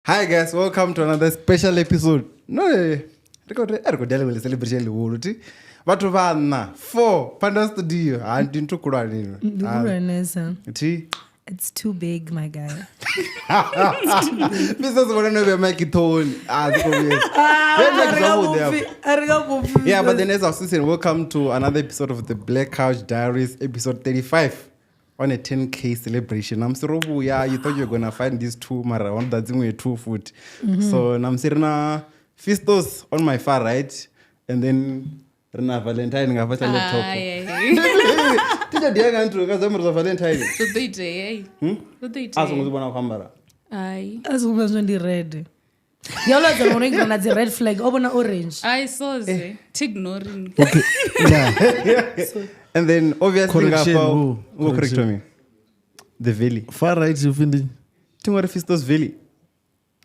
Hi guys, welcome to another special episode. No, I go celebration le Vatu vana 4 Panda Studio and into Kurani. It's too big, my guy. This is what I know make it tone. Yeah, but then as I was saying, welcome to another episode of the Black Couch Diaries, episode 35. On a 10K celebration. I'm sorry, yeah, you thought you were gonna find these two mara on that thing with 2 foot. So I'm sitting Fistos on my far right, and then Rena Valentine ngapha laptop. Tija dia ngantru kazamro Valentine. So they day, So they day. Azonguzibona kamera. Aye. Azonguzibona ndi red. Yalo zamonenga na the red flag obona orange. I saw ze. Ignoring. Okay. Yeah. And then obviously correction. Correct me. The valley. Far right you findi. Tingore Fistosvalley.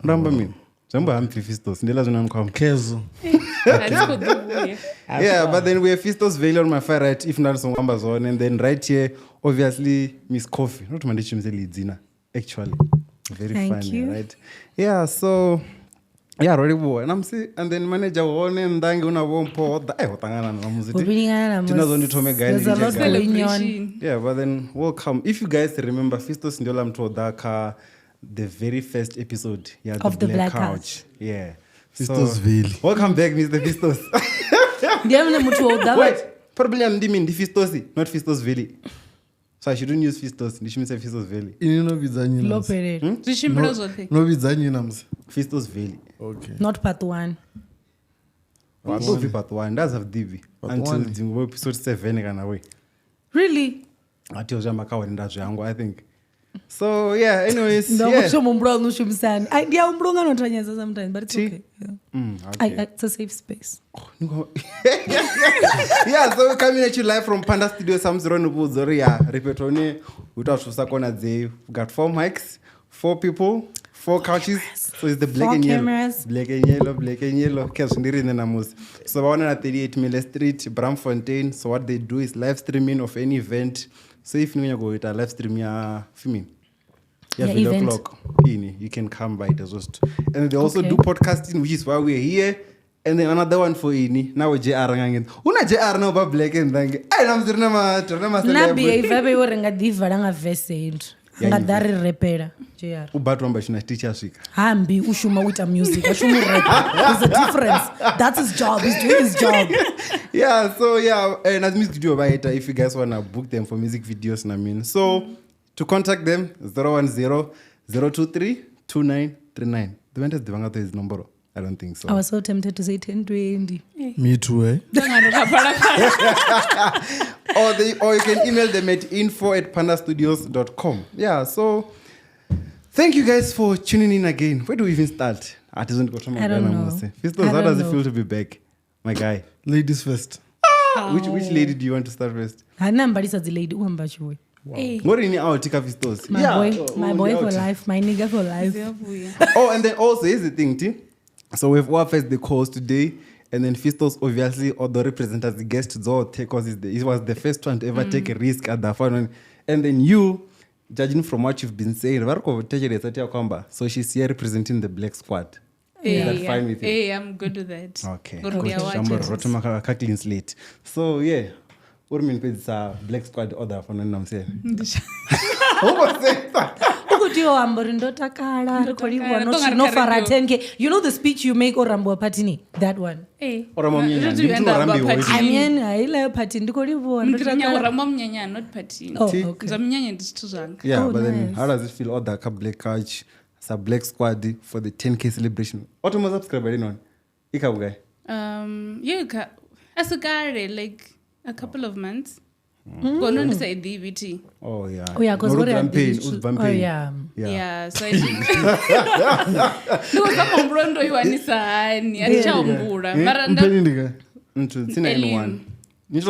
Ramba mini. Zamba am Fistos. Ndela zona mkhamba. Kezo. Yeah, but then we have Fistosvalley on my far right if not some Amazon, and then right here obviously Miss Coffee. Not mandichimze lidzina actually. Very funny, you. Right? Yeah, so yeah, already boy. And I'm see, and then manager one and dangi una bompo hotangana na muziti. Tinazondi tome guys. There's a lot going on. Yeah, but then welcome. If you guys remember Fistos Ndola Mtodaka, the very first episode of the Black Couch. Yeah. Fistosvalley. Welcome back, Mr. Fistos. Wait, probably I'm dimming the Fistosi, not Fistosvalley. So I shouldn't use Fistos. Nishimisa Fistosvalley. No bidzanyi. No bidzanyi nams. Fistosvalley. Okay. Not part 1. Don't be part 1. That's have DV. Until the episode 7 kana way. Really? Ati ojamba kawa ndazo yangu, I think. So yeah, anyways. No, yeah. Sometimes, but it's okay. Okay. It's a safe space. Yeah, so we're coming at you live from Panda Studio Samzero Zoria. Repetoni without Susakona Day. We got 4 mics, 4 people, 4 couches. So it's the black 4 and cameras. Yellow. Black and yellow, black and yellow. So we're on at 38 Miller Street, Bramfontein. So what they do is live streaming of any event. So if you go with a live stream, filming. Yeah, event. O'clock. You can come by it as well. And they also do podcasting, which is why we're here. And then another one for ini. Now we're JR ngangin. Una JR no ba black and dangi. Ay namzirna ma Nabi ivabe worenga diva nga vesend. Nga dari repera. JR. Ubatwa mbashina teacher shika. Hambi ushuma with music. Ushumu rap. There's a difference. That's his job. He's doing his job. Yeah, so yeah, and as music video by if you guys wanna book them for music videos, So to contact them 010-023-2939. The vendors divanga his number. I don't think so. I was so tempted to say 1020. Me too, eh? Or you can email them at info@pandastudios.com. Yeah, so thank you guys for tuning in again. Where do we even start? I don't know. Fistos, how does it feel to be back? My guy. Ladies first. Which lady do you want to start first? Hanambalisa the lady uambachwe. What in out Fistos? My boy for life, my nigga for life. Oh, and then also here's the thing, T. So we've first the calls today, and then Fistos obviously although represent as the guest because it was the first one to ever take a risk at the phone. And then you, judging from what you've been saying, so she's here representing the Black Squad. Is that fine with you? Hey, I'm good with that. Okay. Clean slate. So yeah. What do you mean it's a Black Squad order for I'm saying? Who was that? You know the speech you make or Rambo Patini? That one. Hey. Or I mean, I love Patin. Not Patin. Oh, okay. Yeah, but then how does it feel? Order Black Couch, it's a Black Squad for the 10K celebration. What was subscriber in? Yeah, as a guy, like a couple of months. Going on to say DVT. Oh yeah. Oh yeah, because what yeah. Yeah, so I think there was a Brondo you are Nissan, Yachambura, Maranda. N1. It's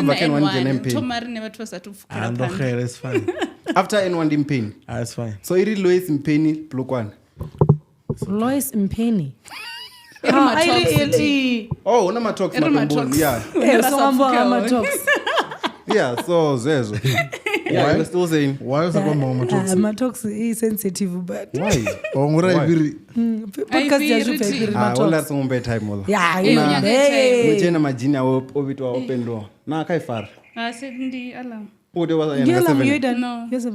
fine. After N1 in pain. It's fine. So it is Lois in Penny, Block 1. Lois in Penny. Oh, no talks. Yeah. Yeah, so talks. Yeah, so Zezo. Yeah, you were still saying. Why was about mama toxic? Matox is sensitive, but Why? podcast yashu favorite All matox. that some better time all. Yeah, We change majina over to open door. Na kai far. Ndi alarm. What was yeah, I? you done? No. Yes,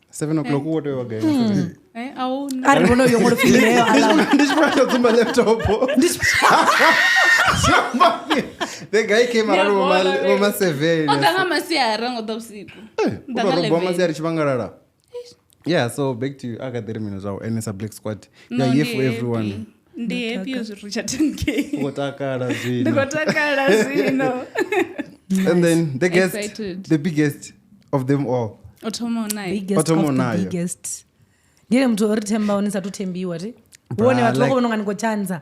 7 o'clock. What were going? I don't know you're going to feel This one on my laptop. The guy came around with my survey. Yeah, so back to you. I got 30 minutes out, and it's a black squad. Yeah, here for everyone. And then the guest, the biggest of them all. biggest ndine mtu oritemba unisatutembiwa ti uone watu wako vanonga nikochanza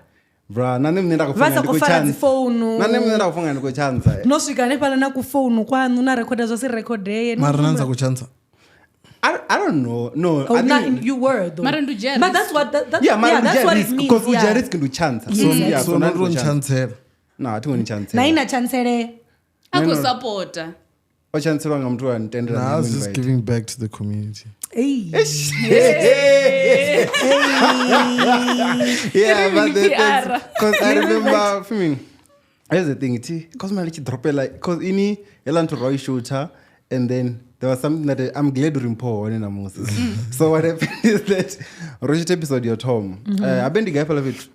bra nane mnenda kufunga ndikochanza dzifonu nane mnenda kufunga ndikochanza nosvika nepala nakufonu kwanu narekoda zvose rekodeye marinanza kuchanza I don't know. No, oh, you were though. Marandu Jaris. But that's what that's what it means. Because Jaris can do chance. So not on chance. No, I don't chance. Na ina chancere. Ako supporter. O chance wanga mtu antendera. I was just giving back to the community. Hey. Yeah, but because I remember filming. Here's the thing, because my little drop like because ini elan to Roy shooter and then there was something that I'm glad to report on in Moses. So what happened is that Roger episode your Tom. I've been the guy for it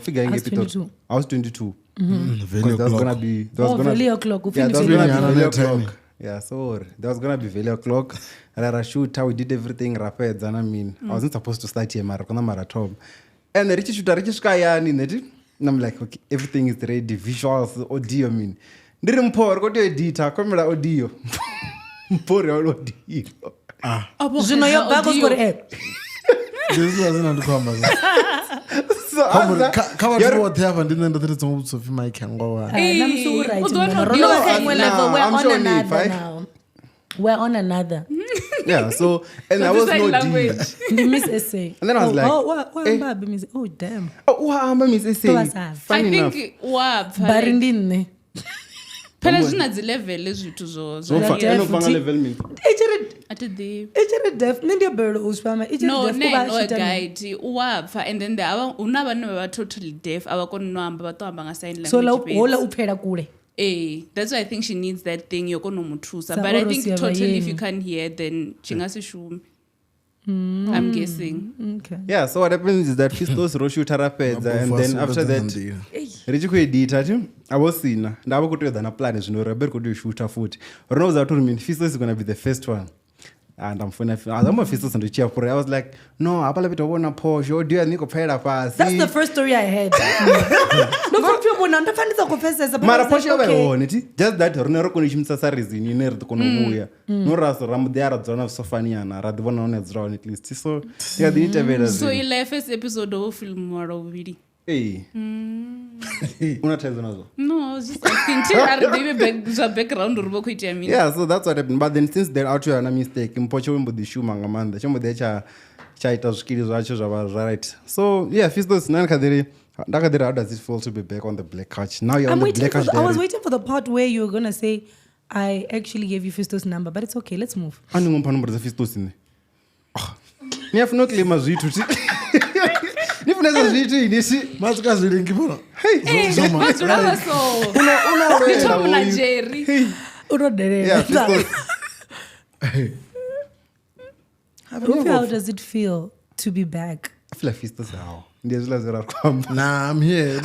figuring episode. I was 22. Because there was gonna be Valley o'clock. Yeah, there was gonna be Valley o'clock. Yeah, so there was gonna be Valley o'clock. And I shoot we did everything rapid and I mean I wasn't supposed to start here marathon. And the rich kayani neti. And I'm like, okay, everything is ready, visuals, audio, I mean. Didn't pour, go to editor, camera audio. Pour all audio. Zvino yo bako skore app. This wasn't come. So cover what happened in the little of my can go. I'm so right. We're on another. Yeah, so and I was no language. The miss essay. And then I was like, oh damn. Oh, miss essay. I think what Barindine. Phela zina level ezithu zo. So ufanga level me. Ati the def nindi bird usfama. No guide uwapha and then there unabanu baba totally deaf abakona nohamba batohamba nga sign language. So hola uphela kule. That's why I think she needs that thing yokonomuthusa. But I think totally if you can't hear then chingasishumi. I'm guessing. Okay. Yeah, so what happens is that Fistos Roshu Tarapeds and then after that Richiku edit I was seen. Now we could do a plan is no Robert could do shoot a foot. Or knows that mean Fistos is gonna be the first one. And I'm funny. I'm a Fistos on the chair for I was like, no, I believe it wanna Porsche, or do you need to pay a pass? That's the first story I heard. No, from people who find it confesses about just that Ronero Condition Sasaris in Iner to Konomuya. No Ras Ram there at Zona Sofaniana, Radvon on its drawn at least. So yeah, the interview. So you left first episode of film more already. Hey. Una tells another. No, I was just asking background or yeah, so that's what happened. But then since they're out here and a mistake, in Pocho with the shoe mangaman, the show the chaita skills was right. So yeah, Fistos Nankadiri. How does it feel to be back on the black couch? Now you're on the black couch. I was waiting for the part where you were gonna say I actually gave you Fistos' number, but it's okay, let's move. I don't know the Fistos in there. Have no claim as you to see. If there's a video in this, Maskas didn't give up. Hey, so much. How does it feel to be back? I feel like Fistos how. Nah, I'm here.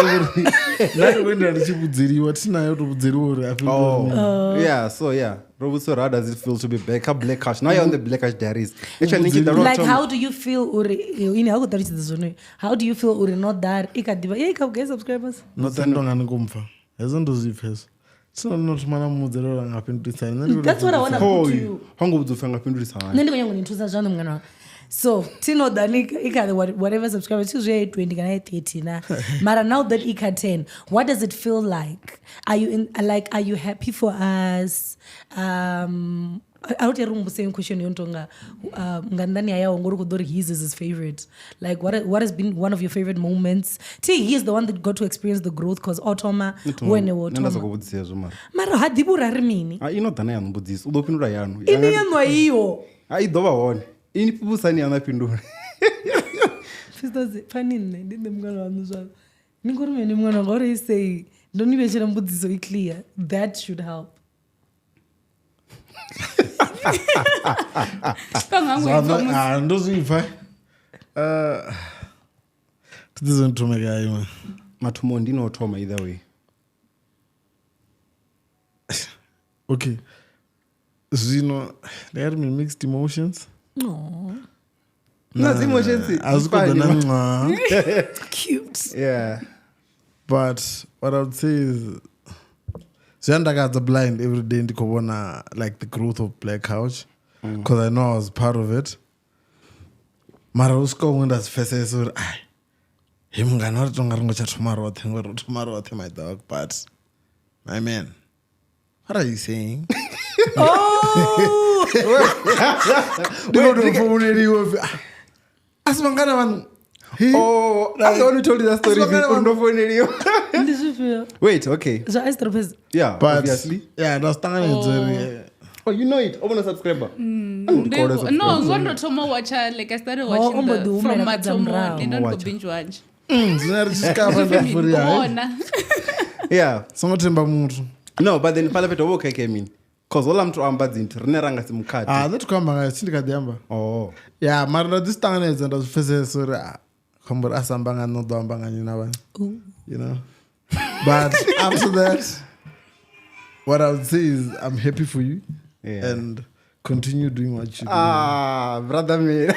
Yeah, so yeah. Robusto, how does it feel to be back up Black Couch? Now you're on the Black Couch Diaries. Like, how do you feel? How do you feel? Not that. You can get subscribers. Not that long. As long as you've so not that's what I want to put to you. So, Tino Danik, whatever subscribers, she's 20, 30 na. Mara, now that Ika 10, what does it feel like? Are you happy for us? out here the same question yontonga ngandani ayawo ngori kudori his is his favorite. Like what has been one of your favorite moments? He is the one that got to experience the growth because otoma when you otoma. Mara hadibura rimini. Inodana yanobudisa. Udopindura yanu. Ini yanwa iyo. Idova wone. Ini pupusani yanapindura. Fistosvalley panine ndinde mngana wanu zva. Ningori mene mwana ngori say don't even share mbudziso clear. That should help. Ndoziva tizontomekayo man matumo ndinotoma either way. Okay, zvino there are mixed emotions. Not emotions. Cute. Yeah. But what I would say is Zendaga's blind every day in the like the growth of Black Couch. Because I know I was part of it. Marusko when that's first so him gonna tomorrow my dog, but my man. What are you saying? Oh, Oh, I'm the one who told you that story. Wait, okay. Yeah, but obviously. Yeah, that's Oh, you know it. I'm a subscriber. No, I'm Tomo watcher. Like I started watching from Matomo. They don't go binge watch. Yeah. Someone No, but then Palapet okay came in. Because all I'm to ambazint, Reneranga Simukati. That come back, I think the Oh. Yeah, Marla, this time is and was first so Humber Asambang and no Dambang and you know. But after that, what I would say is I'm happy for you and continue doing what you do. Brother me.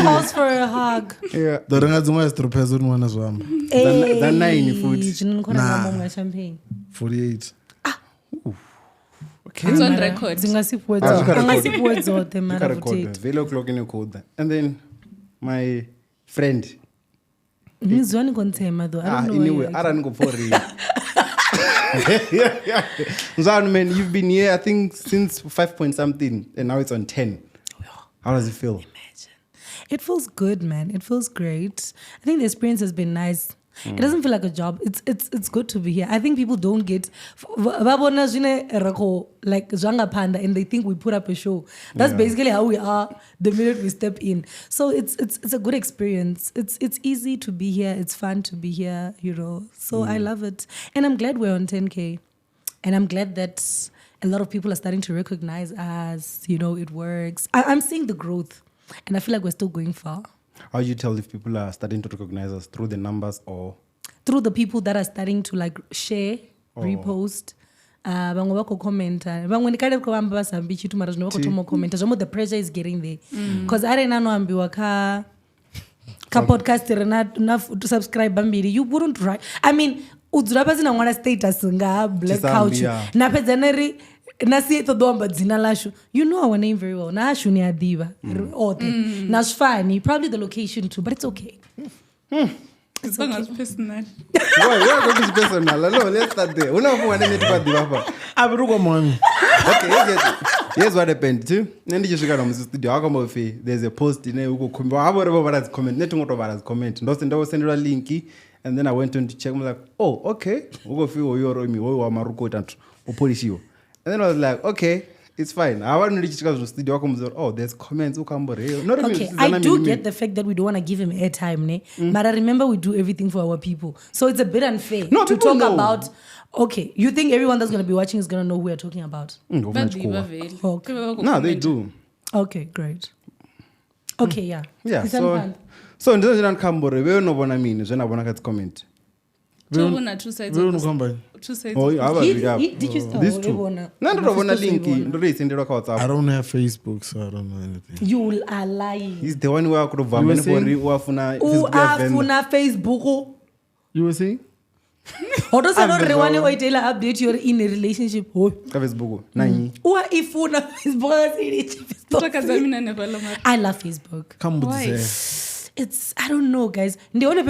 Calls for a hug. Yeah. The Rangazuma is Tropezon one as well. The 9 food. Nah. Champagne. 48. Okay. It's on record. Very o'clock in the code. And then my friend. He's one container though. I don't know. Anyway, I don't go for it. Zan, man, you've been here, I think, since 5 point something, and now it's on 10. How does it feel? Imagine. It feels good, man. It feels great. I think the experience has been nice. It doesn't feel like a job. It's good to be here. I think people don't get like Zhanga Panda and they think we put up a show. That's basically how we are the minute we step in. So it's a good experience. It's easy to be here. It's fun to be here, you know. So I love it. And I'm glad we're on 10K. And I'm glad that a lot of people are starting to recognize us, you know, it works. I'm seeing the growth. And I feel like we're still going far. How do you tell if people are starting to recognize us? Through the numbers or? Through the people that are starting to like share, repost. Bangwe bako comment. Bangwe nikade kwa amba basambi chitu mara jino bako tomo comment. Jamo the pressure is getting there. Because I nano ambiwa ka podcast na to subscribe bambiri. You wouldn't write. I mean, udzurapa zina ngwana status nga Black Couch. Na pezaneri nasi todomba dzina lashu. You know our name very well. Na ashu ni adiva. Na shfani. Probably the location too, but it's okay. It's okay. Personal. Why going to be personal? No, let's start there. We don't want to get to the Okay, here's what happened too. Nandi just got on the studio. I come over. There's a post in there. We go comment. Nothing about comment. Ndo send a linky, and then I went on to check. I'm like, oh, okay. We go feel you or me. We are Maruko and polish you. And then I was like, okay, it's fine. I want to reach the studio. Oh, there's comments. Okay, I do get the fact that we don't want to give him airtime, but I remember we do everything for our people. So it's a bit unfair to talk about. Okay, you think everyone that's going to be watching is going to know who we're talking about? Okay. No, they do. Okay, great. Okay, yeah. Yeah, so in the Cambore, we don't know what I mean. When I want to comment. Two sides. Oh, did you start? These two. No, I don't have Facebook, so I don't know anything. You are lying. He's the one who I could have Facebook. You were saying? How does I not update you're in a relationship? Facebook. I love Facebook. Come with it's I don't know, guys. The only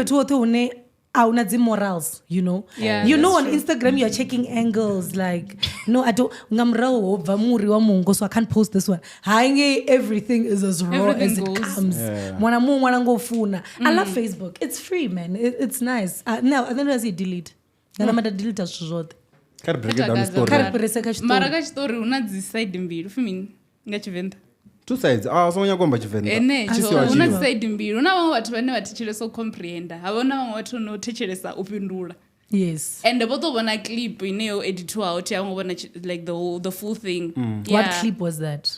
auna dzi morals, you know. Yeah, you know, that's on true. Instagram you're checking angles like, no, I don't. Ngamrao bva muri wa mungo, so I can't post this one. Hainge everything is as raw Everything as it goes. comes. Mwana mu mwana ngofuna. I love Facebook. It's free, man. It's nice. Now, and then I say delete. Then I'm at delete as zvote. Kari break it down the story. Kari peresa ka story. Mara kachitori una dziside mbiri fumini ngachivenda. Two sides. So unyakomba chivenda. Ene Chisi una wachino. dziside mbiri. Una vamwe vatu vane vatichiresa comprehenda. Havona vamwe vatu unotechelesa upindula. Yes. And votobona clip ineyo editor out yavangobona like the full thing. What clip was that?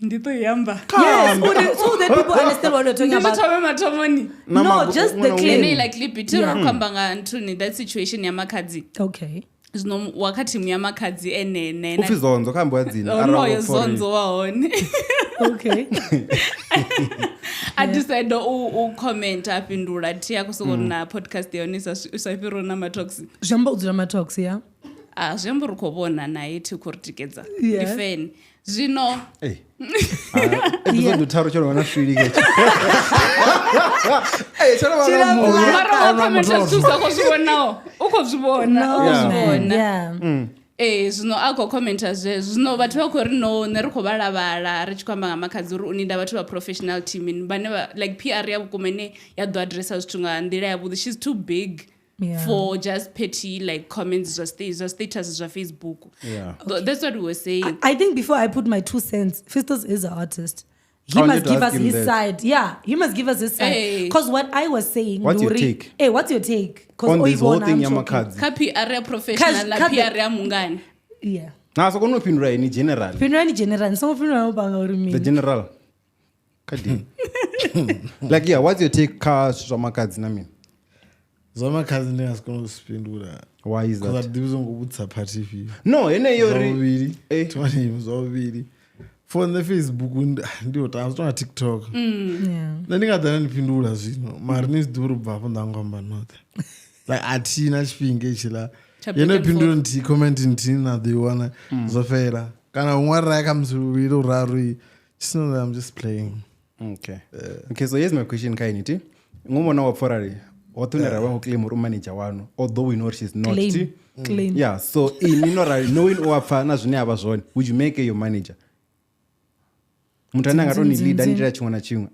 Nditoyamba. Yes, so that people understand what we're talking about. Nditotome matomoni. No, just the clip. Ene like clip itirokamba ngantuni that situation yamakadzi. Okay. Zvino wakati muyamakadzi enene. Ufizonzo kambo yadzini. Unoyo zonzo waone. Okay. I decided to comment apindula tia kusona podcast yonisa usafiro na matoxi. Jamba udzira matoxi, yeah. Zvembo rukobona naye tikurtikedza. Yeah. Defend. Zvino. Hey. Episode utaro choro wana shwiri kechi. Hey, choro wana mu. Mara wakomenta tusa kozvibonao. Ukozvibona. Yeah. Zvino agokomenta zvino vatu vakorino nerikovalavara richikwamba ngamakadzi uri uninda vatu vaprofessional team vane like PR yavo kumene yadoadressa zvithu nga ndira yavo. She's too big. Yeah. For just petty like comments, just status, just Facebook. Yeah. That's what we were saying. I think before I put my 2 cents, Fistos is an artist. He I must wanted to give ask us him his that. side. Yeah, he must give us his side. Because what I was saying, What's your Nuri- take? Hey, what's your take? On this whole thing I'm yamakadzi. Ka PR ya professional na PR ya mungani. Yeah. Na so kunopindura in general. Pinrani general. Some of you know about The me. general. Kadi. Like yeah, what's your take ka zvamakadzi na mina? Zvamakadzi ndingasikona kusipindura. Why is Because that? ndibuzongobudisa party fee. No, ene yori. Zvavaviri. Eh. Timanei zvavaviri. For the Facebook ndiyo taazvitona TikTok. Yeah. Ndingadhana ndipindura zvino. Mari nisidhuru bvapo ndangomba not. Like atina chipinge chila. Yenopindura nti comment ntini nadhiwana zvofera. Kana umwari rakamusuviri uraru. Just know that I'm just playing. Okay. Okay, so here's my question kainiti. Ngomona wapforari. Watunera wangu claim uri manager wanu. Although we know she's not. Claim. Yeah, so in knowing wapfa na zvine ava zvone, would you make her your manager? Muthu anenge atoni leader ndira chimwe na chimwe.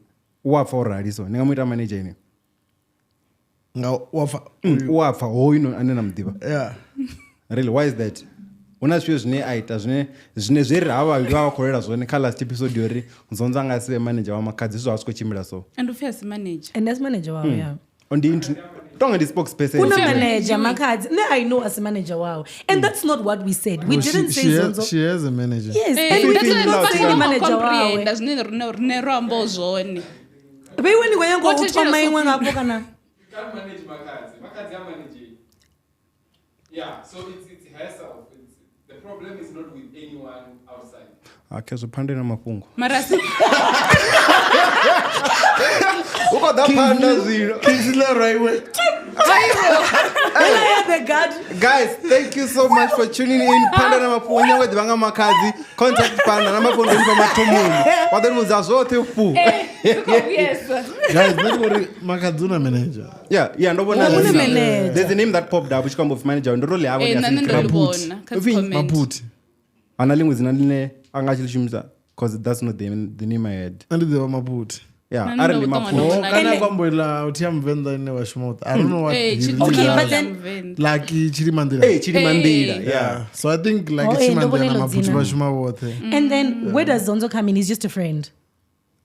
Wapfa urari so. Ningamuita manager ine. Wapfa hoino anena mudiva. Yeah. Really, why is that? Una zvio zvine aita zvine zveri hava vakorera zvone ka last episode yori nzonza anga sive manager wamakadzi zvizvo vasikochimira so. And ufia manager. And that's manager wow, yeah. Tonga the spokesperson. Una manager, Makadzi. No, I know as a manager, wow. And that's not what we said. We didn't say Zonzo. She has a manager. Yes, and we did not say the manager, wow. Zvine rambo zvone. But when you go What to is your my opinion? one apokana. Can't manage Makadzi. Makadzi are managing. Yeah, so it's herself. The problem is not with anyone outside. Akezopande na mapungo. Marasi. Ukadapanda zvino. Kingsley right way. Guys, thank you so much for tuning in. Panda na mapungo nyangwe divanga makadzi. Contact Panda na mapungo ndipa matomuni. Wadhanuza zote upu. Yes. Guys, maybe Makadzi una manager. Yeah, ndobona. Una manager. There's a name that popped up which come of manager. Ndorole avo ya Nanendolibona. Maputi. Analingu zinandine angachilishimza because that's not the name I had. And they were Maputi. Yeah, Nani aren't ndo Maputo. utanga Kana kwamboila utia Venda ine washmouth. I don't know what he really Okay, does. but then Like Chirimandira. Hey, Chirimandira. Yeah. So I think like Oh, Chirimandira na Ndobonelo Maputi Dzina. washuma wote. and then where does Zonzo come in? He's just a friend.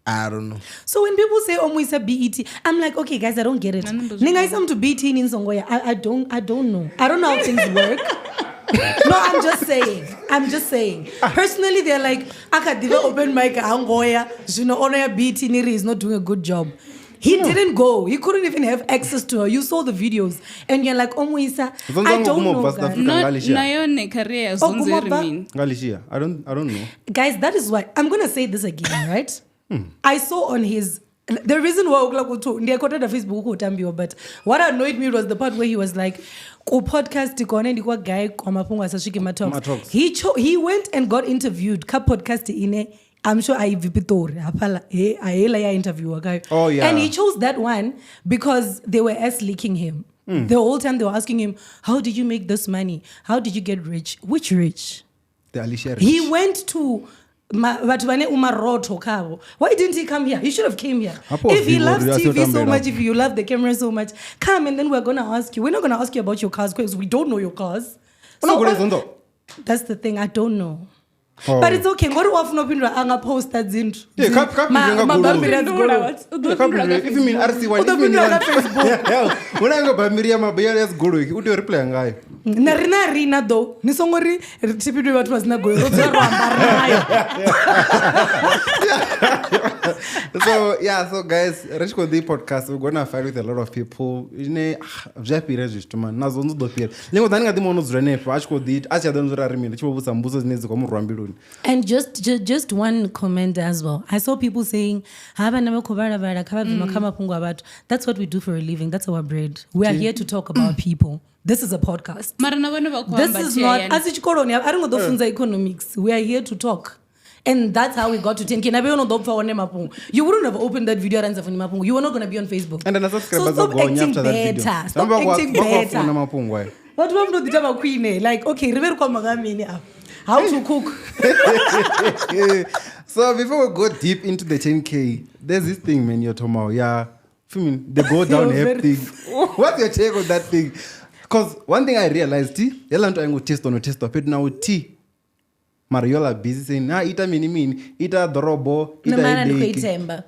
I don't know. So when people say Omuisa BET, I'm like, okay, guys, I don't get it. Ninga isam to BET in Songoya. I don't know. I don't know how things work. No, I'm just saying. Personally, they're like, Akadiva open mic Angoya, Onoya BET Niri is not doing a good job. He didn't go. He couldn't even have access to her. You saw the videos. And you're like, Omuisa, I don't know, guys. Not Nayone career Zonzo Rimin. Galishia. I don't know. Guys, that is why I'm gonna say this again, right? I saw on his the reason why I quoted the Facebook utambiwa, but what annoyed me was the part where he was like, "Ku podcast ikone ndikwa guy kwa mapungo asashiki matalks." He went and got interviewed. Ka podcast ine, I'm sure I vipitori apala ahela ya interview guy. Oh yeah. And he chose that one because they were leaking him. The whole time they were asking him, how did you make this money? How did you get rich? Which rich? The Alicia Rich. He went to why didn't he come here? He should have came here. If he loves TV so much, if you love the camera so much, come and then we're going to ask you. We're not going to ask you about your cars because we don't know your cars. So, that's the thing. I don't know. Oh. But it's okay. What do you want to post that zinto? If you mean RC1, when I go by Miriam, my beer is good. Who do you reply? Narina though. Nisongori tipidwe watu wasina go. So guys, Rich Kodi podcast, we're gonna fight with a lot of people. And just one comment as well. I saw people saying, that's what we do for a living. That's our bread. We are here to talk about people. This is a podcast. This is not as I don't know economics. We are here to talk. And that's how we got to 10K. You wouldn't have opened that video. You were not going to be on Facebook. And then so stop acting better. Stop acting better. What do you do? Like, okay, how to cook. So before we go deep into the 10K, there's this thing, man, you're talking about. Yeah, the go down hip thing. What's your take on that thing? Because one thing I realized, yellow to go test on but now tea. Mariola busy saying, ita mini, ita dorobo, ita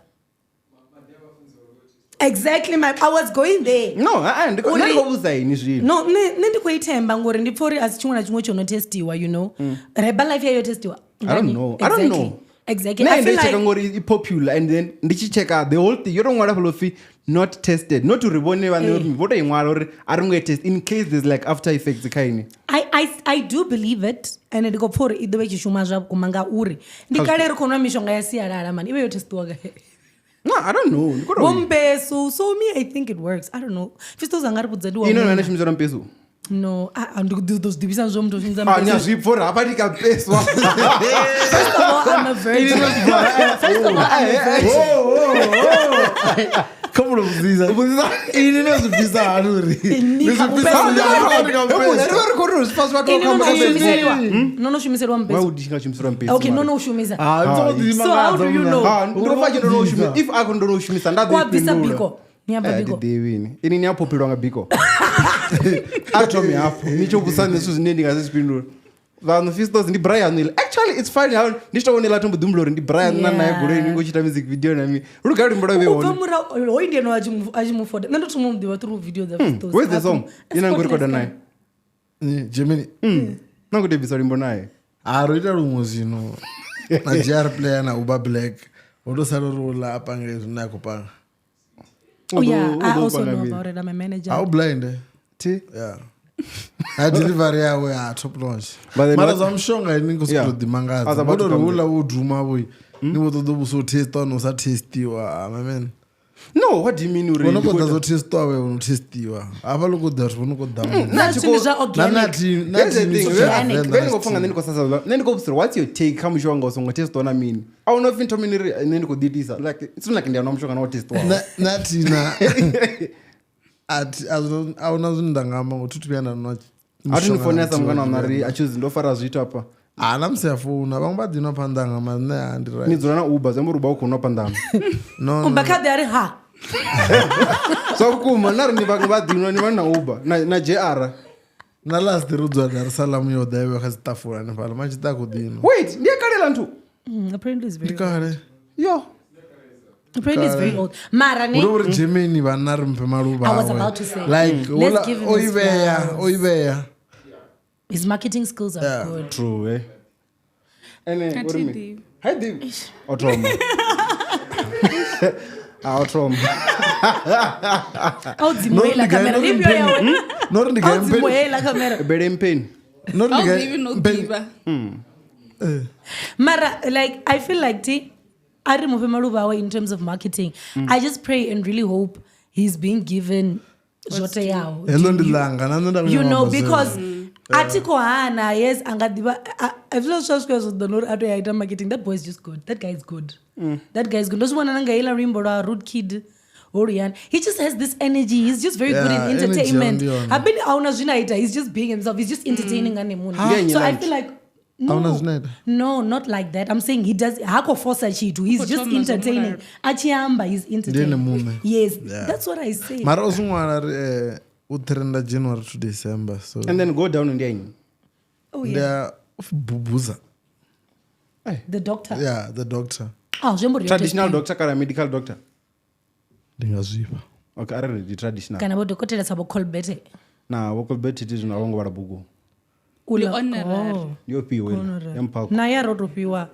exactly, I was going there. No, no, you know. Reba life here testiwa. I don't know. Exactly. I feel like it's popular and then check out the whole thing. You don't want to not tested, not to rebone what I don't test in case there's like after effects kind. I do believe it, and it go for the way you shumaja kumanga uri. Ndikale rukona mishonga ya siara man. Iwe yo testuaga. No, I don't know. So me, I think it works. I don't know. Fistosvalley budzedu. You know when you shimizora mpeso? No, those divisions of peso. First of all, I'm a virgin. Come on, Ziza. It is bizarre. No, okay, no, shumisa. So how do you know? If I can do shumisa, that's biko. Ini ni hapo pilwanga biko. Ato me hapo. Nicho kusanya suzi nending as spindle. Vano Fistos ndi Brian nil. Actually it's fine how nishto wonela tumbu dumlo ndi Brian na naye gure ningo chita music video na mi. Rugari mboda we won. Oinde no ajimu for. Nando tumumdiwa through video the Fistos. Where's the song? Ina ngorikoda naye. Gemini. Nango debisori mbonaye. Aroita rumuzino. Na JR player na Uber Black. Odo sarorola apa ngezo na kupanga. Oh yeah, I also know about it. I'm a manager. How blind? Yeah. I deliver we are top launch. But I'm sure I didn't go to the manga. I about to roll out drama boy. You want to do so taste on or taste you, my man. No, what do you mean? We're not going to taste our own taste you. Have a look at that. We're not going down. What's your take? Come show and go some taste on. I mean, I don't know if into many and then go did this. Like it's not like in the I'm sure I taste. Natina. I don't know to be not. I didn't phone us. I'm going to I choose no far as it up. I'm saying for now, but you know, Pandanga, man, and right. Needs run Uber, and Uruba no Pandam. No, Baka there, ha. So cool, man, not about the one Uber, na JR. Na last the roads are Salam, you there has tough for an much that would be. Wait, dear Carelantu. Apparently, it's very old. Yo. Apparently, it's very old. Marane. I was about to say. Like, let's give him Oivea. His marketing skills are good. True, eh? And what do you mean? Hi, Dave. Outrom. Outrom. Oudzimuela camera. Not in the game. Oudzimuela camera. Bedem pain. Not in the game. Even no diva. Mara, like I feel like I remove him in terms of marketing. I just pray and really hope he's being given Jote yao. You know, because Atiko Hana, yes, Angadiba. I feel so scared of the Lord at marketing. That boy is just good. That guy is good. That guy is good. Those one Angaila Rimbora, rude kid. Orion. He just has this energy. He's just very good Yeah, in energy entertainment. on the I've been auna zvinaita. He's just being himself. He's just entertaining and So I feel like Auna zvinaita? no, not like that. I'm saying he does hako force chitu. He's just Thomas entertaining. Achiamba, he's entertaining. mume. Yes, Yeah. that's what I say. Mara usungwana utrenda January to December. So And then go down in the Oh yeah, they're bubuza. the doctor. Yeah, the doctor. Oh, traditional doctor kana medical doctor. Ndingazvipa. Okay, I read the traditional. Kana bodokotela sabo Colbert. Na woko beti tizo na wango barabugu. honorary. Yo piwe. Yampa. Na ya rotopiwa.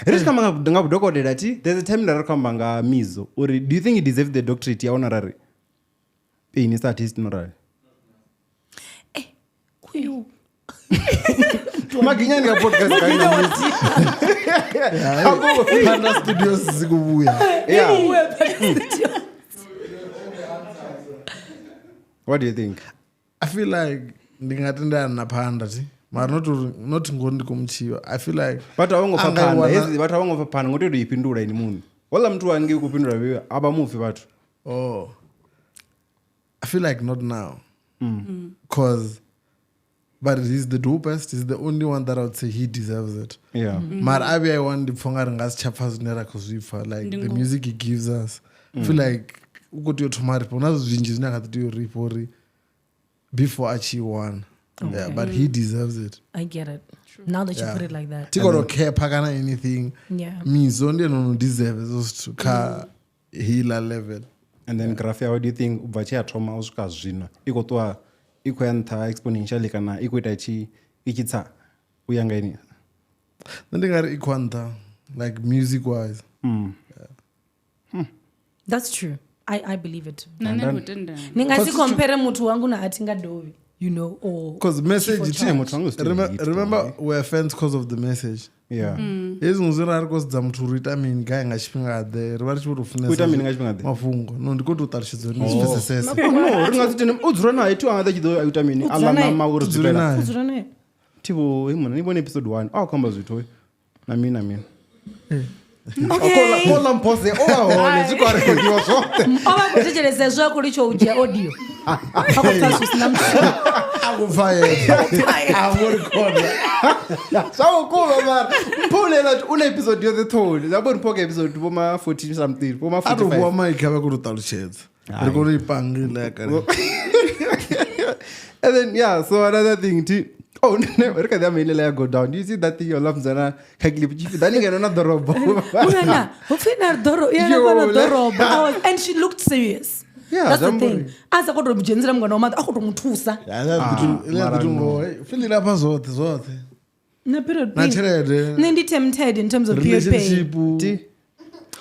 Rich kama nga doctor dati. There's a time that kama nga mizo. Or do you think he deserves the doctorate ya honorary? In is artist honorary. Kuyu. Maginyani ya podcast kaina mti. Panda studios zikubuya. Yeah. What do you think? I feel like ndingatenda na panda ti. Mara not ngondi kumchiwa. I feel like But awongo fapana. Yes, but awongo fapana ngoto do ipindura ini munhu. Wala mtu wangi kupindura wewe aba mufi watu. oh, I feel like not now. Cause but he's the dopest. He's the only one that I would say he deserves it. Yeah. Mara I want the phonga ngasichapha zinera kuzvifa like the music he gives us. I feel like ukoti yotomari pona zvinji zvinakati yoripori before achi won. Yeah, but he deserves it. I get it. Now that you put it like that. Tikoro care pakana anything. Yeah. Me zonde no deserve those to ka healer level. And then Grafia, what do you think ubachi atoma usika zvina? Iko toa iko yanta exponentially kana iko itachi ikitsa uyanga ini. Ndingari ikwanta like music wise. That's true. I believe it. Nanekutenda. Ningasi compare mutu wangu na Atinga Dovi, you know, or Because message Remember, remember we're fans because of the message. Yeah. Ezunguzira arikos dzamturita mean guy ngashipinga there. Vari chikufunesa. Kuita mean ngashipinga there. Mafungo. No ndikoto tarishidzo ni specific. No, ringaziti udzura naye tu anga chido ayuta mini alama mauri Udzura dzipera. naye. Tipo imona nibone episode 1. Akamba zvito. Na mina. okay. Kola mpose owaone zvikwari kudiwa zvote. Ova kutecheresa zvako licho uja audio. Akutasus namsho. Akufire. Amurecorda. Saukova mara. Mpulela une episode yo the third. Zabona poke episode boma 14 something. Boma 45. Atuwa mic ava taluchedza. Rikoro ipangile kare. And then yeah, so another thing too. Oh, reka the mail go down. Do you see that thing your love zana kaklip chief? Dani ngeno na dorobo. Unana, ufina doro, dorobo. And she looked serious. Yeah, that's the thing. As I got to mjenzira mngwana wamata akutomuthusa. Yeah, feel lapha zote. Na period Na pain. chelede. Nendi tempted in terms of period pain. Relationship.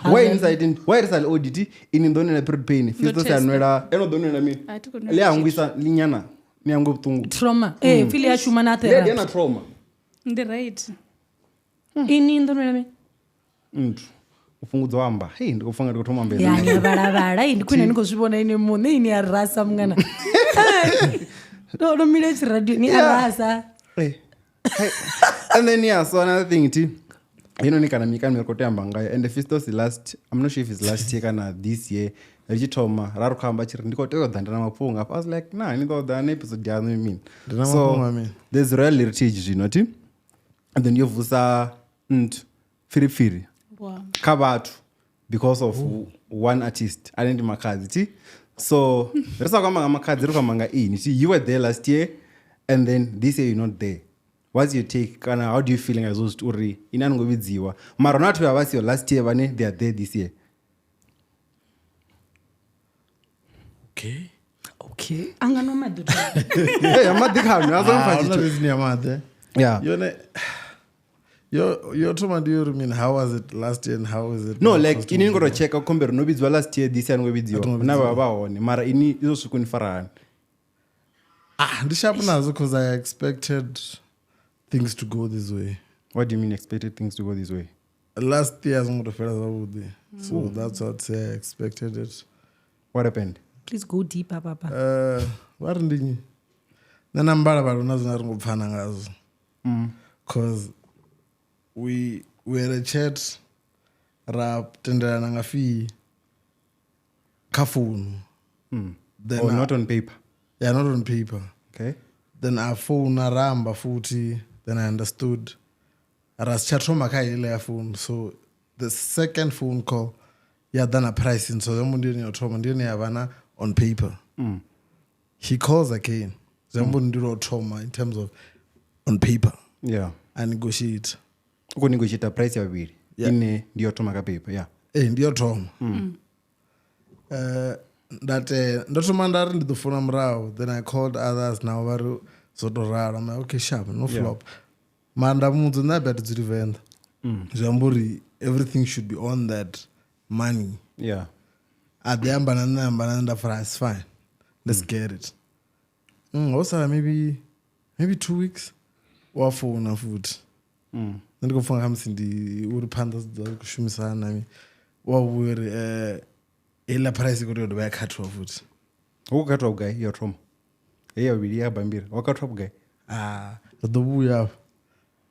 Why inside in why is al audit in ndone na period pain? Fisto sa nwela eno done na mi. Le angwisa linyana. Ni yangu butungu. Trauma. Fili ya shuma na therapy. Lady na trauma. Ndi right. Ini ndone na mi. Ufungudzo wamba. Hey, ndikufanga ndikutoma mbele. Ya nyabarabara. Ini kwina niko zvibona ine munhu. Ini arasa mngana. No mile radio. Ni arasa. Hey. And then yeah, so another thing too. You know, nikana mikani mekote ambanga. And the Fistos last, I'm not sure if it's last year kana this year. Rijitoma, Rarukamba chiri ndikotewa dhandana mapunga. I was like, nah, I thought that episode ya mean. So there's royal heritage, you know, and then yovusa firi. Wow. Kabatu because of one artist. I didn't makazi. So there's a makazi. You were there last year, and then this year you're not there. What's your take? How do you feel as those story? Inango vidziwa. Maronatu was your last year, vane they are there this year. Okay. Angano madudu. Hey, I'm not the kind. I'm not listening to mother. Yeah. Your trauma, do you mean how was it last year and how is it? No, like ini ngoro check compare no bidziwa last year this year ngo bidziwa. Na baba one. Mara ini izo sukuni farani. Ndishapo nazo because I expected things to go this way. What do you mean expected things to go this way? Last year, so that's what I say. I expected it. What happened? Please go deeper, Papa. What ndinyi? Nana mbala balo nazo ngopfana ngazo. Cause we had a chat rap tenderana nga fee. ka phone. Then Not on paper. Yeah, not on paper. Okay. Then I phone aramba futhi. Then I understood. Aras chatoma ka ile ya phone. So the second phone call, yeah, then a pricing. So the mundi ni otoma ndi ni havana on paper. He calls again. The mundi otoma in terms of on paper. Yeah. I negotiate. Uko negotiate price ya bili. Yeah. Ine ndio toma ka paper. Yeah. Ndio otoma. That ndotoma ndari ndidofona mrao. Then I called others now vari zotorara. I'm like, okay, sharp, no flop. Manda mudzu na bet dziri Venda. Zamburi, everything should be on that money. Yeah. At the ambananda price, fine. Let's get it. Also, maybe 2 weeks. Wa phone food. Ndiko funga hamsindi uri panda kushumisana nami. Wa uri ela price ko ndo yakhatwa futhi. Ukatwa ugai yo toma. Eya bili ya bambira. Wakatwa ugai. Dobuya.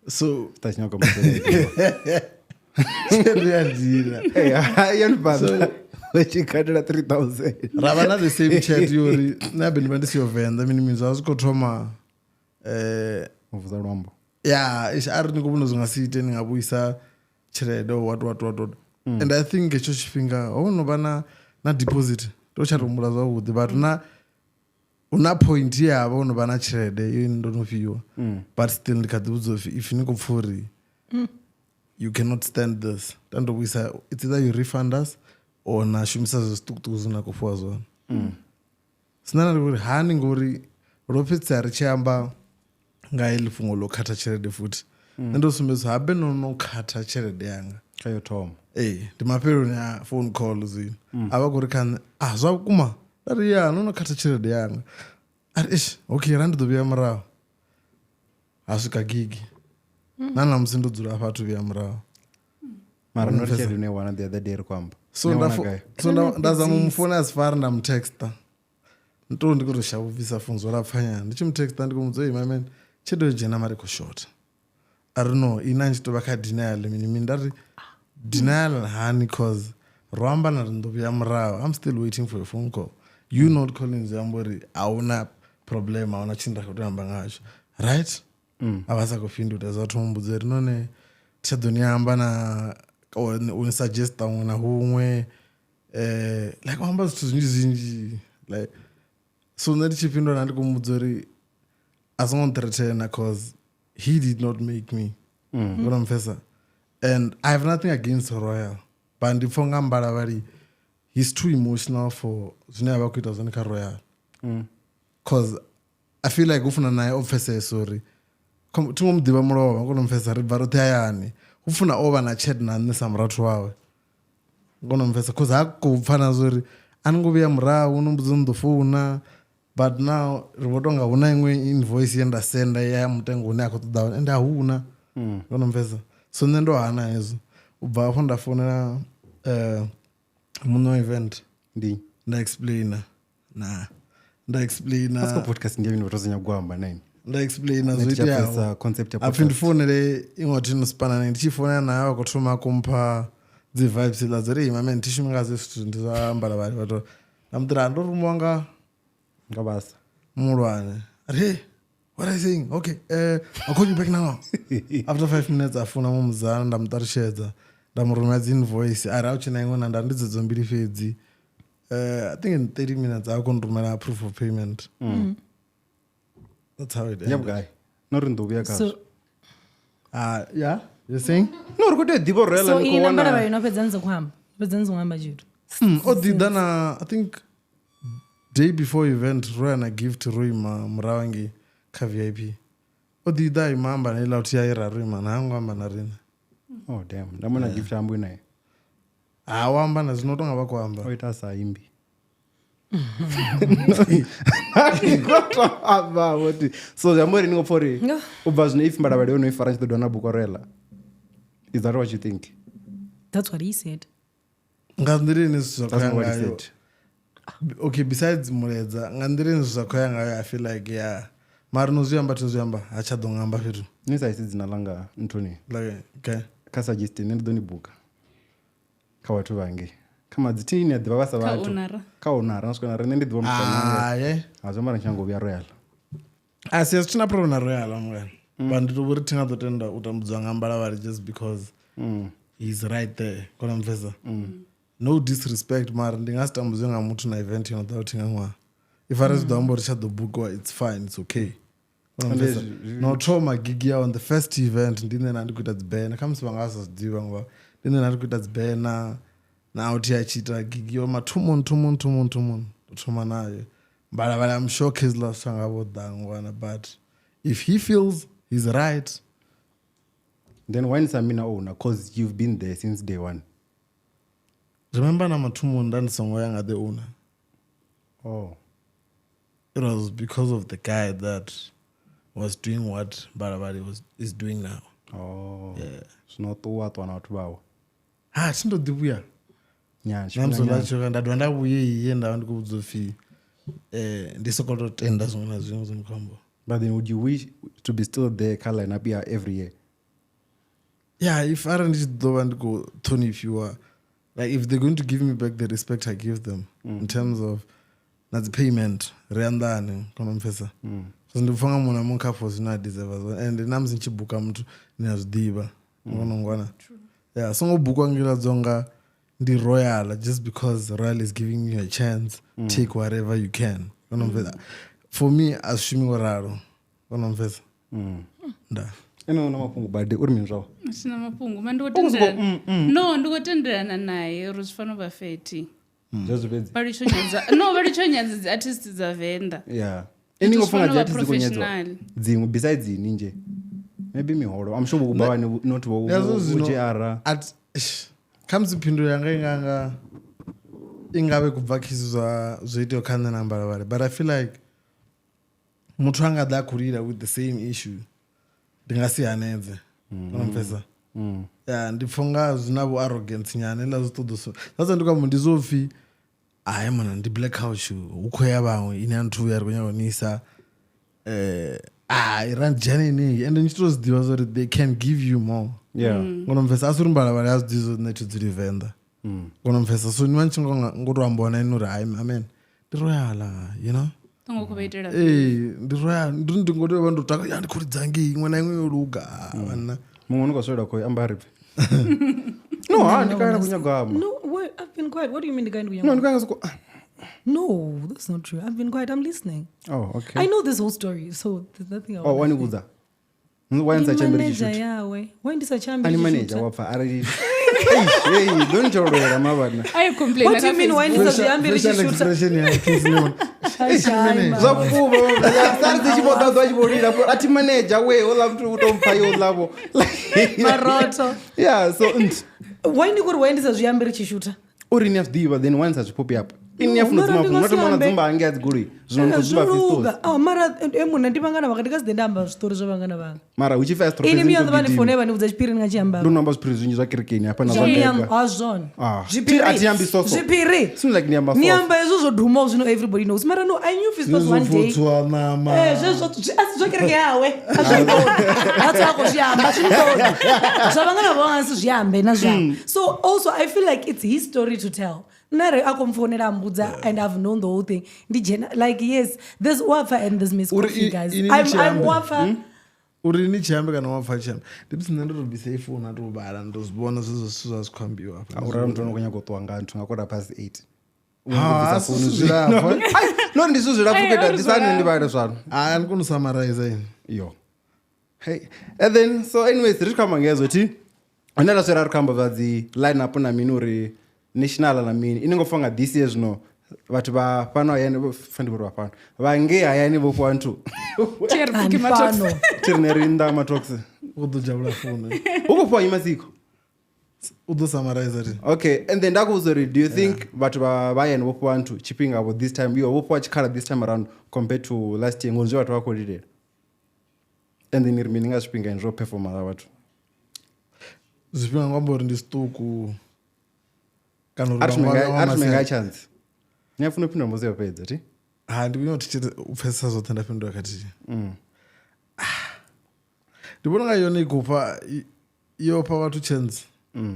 So Tachina kwa mzee. Hey, Yan banda. Wechi kadra 3000. Ravana the same chat yori na beni bandisi yo Venda mini means aziko thoma Uvuza rombo. yeah is ari nikubuno zongasite ningabuyisa chelede what. And I think echo chifhinga no bana na deposit to chatomula zwavhuḓi but una point yavo no bana chelede yo ndo fiwa but still ndikadivudza if niko pfuri you cannot stand this tandobuyisa it's either you refund us or na shumisa zwiṱukuṱuku zwina kufuwa zwone sinana uri hani ngori rophetsa ri chiamba nga ile fungo lo khatha chelede futhi ndo sumbedza habe no khatha chelede yanga Kayo toma. ndi mapeloni a phone call zini ava kuri khani zwa vhukuma ari ya no khatha chelede yanga ari okay randi ḓo vhuya murahu ha swika gigi na namusi ndo dzula afha thu vhuya murahu Mara no cheli ne wana the other day kwamba. so ndazama umufona as far ndamutexta ndo ndikutoshavubvisa funzo rapfanyana ndichimutexta ndikumudza my man chedo jena mari ko short ari no ina nditova ka denial mini ndari denial hani cause rwamba na ndo vya murahu I'm still waiting for a phone call you not calling zambori auna problem auna chinda kutamba ngacho right avasa kupindura zvatomubudza rinone tichadoniamba na unisuggesta una humwe like wamba zwithu zvinji like so ndichipindura ndikumudza ri asongothreatena cause he did not make me unomfesa and I have nothing against Royal but ndifonga mbala vari he's too emotional for zvine ava kuita zvone ka Royal cause I feel like ufuna naye officer sorry tingomudhiva mulova ngonomfesa ribva rote ayani ufuna ova na chat nani samuratu wawe ngonomfesa cause hakubva nazvo ri anongovuya murahu unombudza ndofona but now rivotonga huna imwe invoice yendasenda ya mutengo une akotodawa ende hauna ngonomfesa so nne ndo hana hezvo ubva apo ndafonera muno event ndaexplaina Asko podcast ndiye vino vatozinya kuamba nini. ndaexplaina zvoita concept ya apo ndifonere imwe tinospana naye ndichifonera naye vakotoma kumpa dzivibes lazori mame ndishuminga zesvitu ndizvambala vari vato ndamutira ndorumwa wanga ngabasa mulwane hey what are you saying okay I'll call you back now after 5 minutes afuna mumuzana ndamutarishedza ndamurumira invoice ari auchina imwe ndandidzo mbiri fedzi I think in 30 minutes akundrumira proof of payment that's how it ended. guy not in the week So Yeah, you're saying no rikuti divo rela so ina mbara vayo nopedza nzokuhamba pedza nzokuhamba chito odidana I think day before event Roy na gift Roy murawangi ka VIP odida imamba na ila utiyaira Roy mana hangu amba na rina oh damn ndamona gift ambu naye wamba na zinotonga vakuamba oita saimbi aba what so jamori ningo fori ubva zvine if mbara vade unoifara chitodona bukorela is that what you think? That's what he said. ngandirini That's not what he zvakoyangayo said. okay besides muledza ngandirini zvakoyangayo I feel like yeah mari nozviamba tozviamba hachadongamba fetu nisaisi dzina langa ntoni like okay kasugesti nendidonibuka kawatu vange kama dzitini adhiva basa vato Kaonara. kaonara nosvikana rine ndidhiva mutanange hazvo mara nchangovya royal asi hatina problem na royal amwena but nditovori tingatotenda utambudzwa ngambala vari just because he's right there kona mvesa no disrespect mara ndingasitambudzwe ngamutu na event inoda kuti ngamwa if arizvidambo richadhobhukwa it's fine it's okay notrauma gigi yao on the first event ndine nandi kuita dzibhena kamusi vanga vasazidiva nguva ndine nandi kuita dzibhena nauti achiita gigi yo matumon totoma nayo but I'm sure Kingsley sanga vodangwana but if he feels he's right then why Samina owner because you've been there since day one. Remember na matumon ndandisongoyanga the owner. Oh, it was because of the guy that was doing what Barabari is doing now. Oh, yeah. It's not what one out wow. Tindodibuya. Namzolacho ndadwa ndabuye iye ndawandi kuzofi ndisokototenda zona zvinhu zomkambo. But then would you wish to be still there color and appear every year? Yeah, if I don't go Tony, if you are like if they're going to give me back the respect I give them in terms of that's payment, Riandani, Konamfesa. So ndifanga muna monka for zina deserve and namzi nchibuka mtu ninazidiba. Ngona. Yeah, so ngobuka ngira zonga the royal just because royal is giving you a chance, take whatever you can. Konamfesa. For me assuming oraro. Konamfesa. Da. Eno namapungu bade uri minzvawo. Sina mapungu no ndikotenderana naye rusifano bafeti. Varichonyanza dzi artists dza Venda. Yeah. Endingofunga dzi artists dzikonyedzwa. Dzimwe besides ninje. Maybe miholo. I'm sure ukuba wani not wo JR. At comes ipindu yanga inganga ingabe kubvakiswa zvoite kana nambara vale. But I feel like muthu anga da kurira with the same issue. Ndingasiyanedze. Unomfesa. Yeah, ndifunga zinabo arrogance nyane la zitodoso. Sasa ndikamu ndizofi hayi mana ndi black house ukhoya bamwe ine anthu yari kunyonisa iran journey and nditozidiwa so they can give you more. Yeah. Unomfesa asurumbala bali azidizo nethi dziri Venda. Unomfesa so nimanchinga ngotwambona inuri hayi amen. Ndiroyala, you know? Ngokubeitela. Ndiroyala ndingoto abantu taka yandikuridzangi imwe na imwe yoluga wana. Mungu nokaswera ko ambaripe. No, ndikaenda kunyagama. No, wait, I've been quiet. What do you mean ndikaenda No, kunyagama? ndikaenda ko. No, that's not true. I've been quiet. I'm listening. Oh, okay. I know this whole story, so there's nothing else. Oh, wani kuza. Why such a manager yawe. Why ndi such a ani manager wapha already. Hey, don't you worry mabana. I complain. What do you mean why ndi such a expression ya Kingsley. Zakubo, yasanze chiboda zvachiborira ati manager we ola mtu utompa yo lavo. Maroto. Yeah, so why ndi kuri why ndi such a chishuta? Uri nyafdiva then once such pop up. Inyafuno dzimba dzimba ange adziguri zvinonkozimba Fistosvalley. Oh, mara emuna ndipangana vakati ndamba story zvavangana vanga. Mara uchi first trophy. Ini miyo ndvani phone yava ndibudza chipiri ngachiamba. Ndonamba zvipiri zvinji zvakerekeni hapana zvakega. Azvon. Zvipiri atiyambi soso. Zvipiri. Seems like niyamba soso. Niyamba izvo zvodhuma zvino everybody knows. Mara no, I knew Fistosvalley one day. Zvotswa nama. Zvezvo zvakereke yawe. Azvindodi. Hatsako zviamba zvindodi. Zvavangana vanga zviambe nazvavo. So also I feel like it's his story to tell. Nare akomfonera ambudza and I've known the whole thing. Like yes, there's wafa and there's Miss Coffee guys. I'm wafa. Uri ni chiyambe kana wafa chiyambe. Ndipisi ndandorobisa ifoni atobara ndozibona zvezvo zvikwambiwa apa. Aurara mtu anokonyagotwa ngantu ngakora pasi 8. No ndisu zvirapuketa ndisani ndibare zvano. Ndikunosummarize ini. Yo. Hey. And then so anyways richikamba ngezoti andara swera rikamba vadzi line up na minuri national na mini inongofunga this year zvino vatu vapano yani fandiburu vapano vange hayani vopo vantu tirnerinda matoxi udojabula phone ukopo imasiko udosummarize it. Okay, and then ndakuzori do you think vatu vayani vopo vantu chipping up this time you vopo vachikara this time around compared to last year ngonzve vatu vakodidera and then rimininga zvipinga inzvo performa vatu zvipinga ngambori ndistuku arimenga chance nyafuna pinda mose yapedza ti ndinoti upfesesa zvote ndapindura kati ndibona nga yone ikupa yopa vatu chance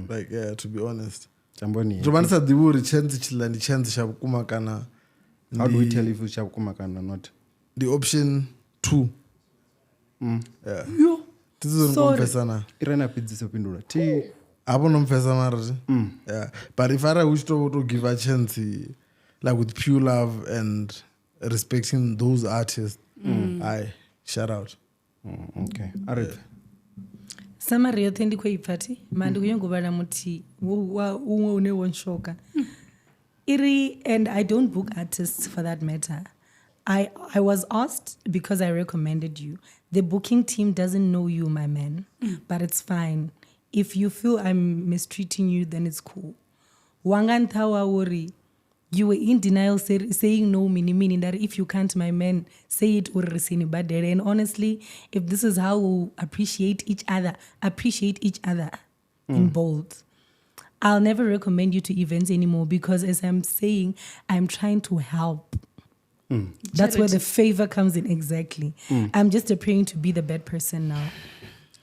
like to be honest Jamboni. Romanisa the word chance chila ni chance shabukuma kana. How do we tell if it's shabukuma kana or not? The option 2. Yeah. Yo. This is confessana. Irena pizza sopindura. T. Abo nomfesa mara. Yeah. But if I wish to give a chance, like with pure love and respecting those artists, I shout out. Okay. Alright. Samari yote ndiko ipati mandi kuyongobala muti umwe une wonshoka iri, and I don't book artists for that matter. I was asked because I recommended you. The booking team doesn't know you, my man, but it's fine. If you feel I'm mistreating you, then it's cool. Wangantawa wori, you were in denial saying no, meaning that if you can't, my man, say it or resini badere. And honestly, if this is how we appreciate each other in bold, I'll never recommend you to events anymore because as I'm saying, I'm trying to help. That's where the favor comes in exactly. I'm just praying to be the bad person now.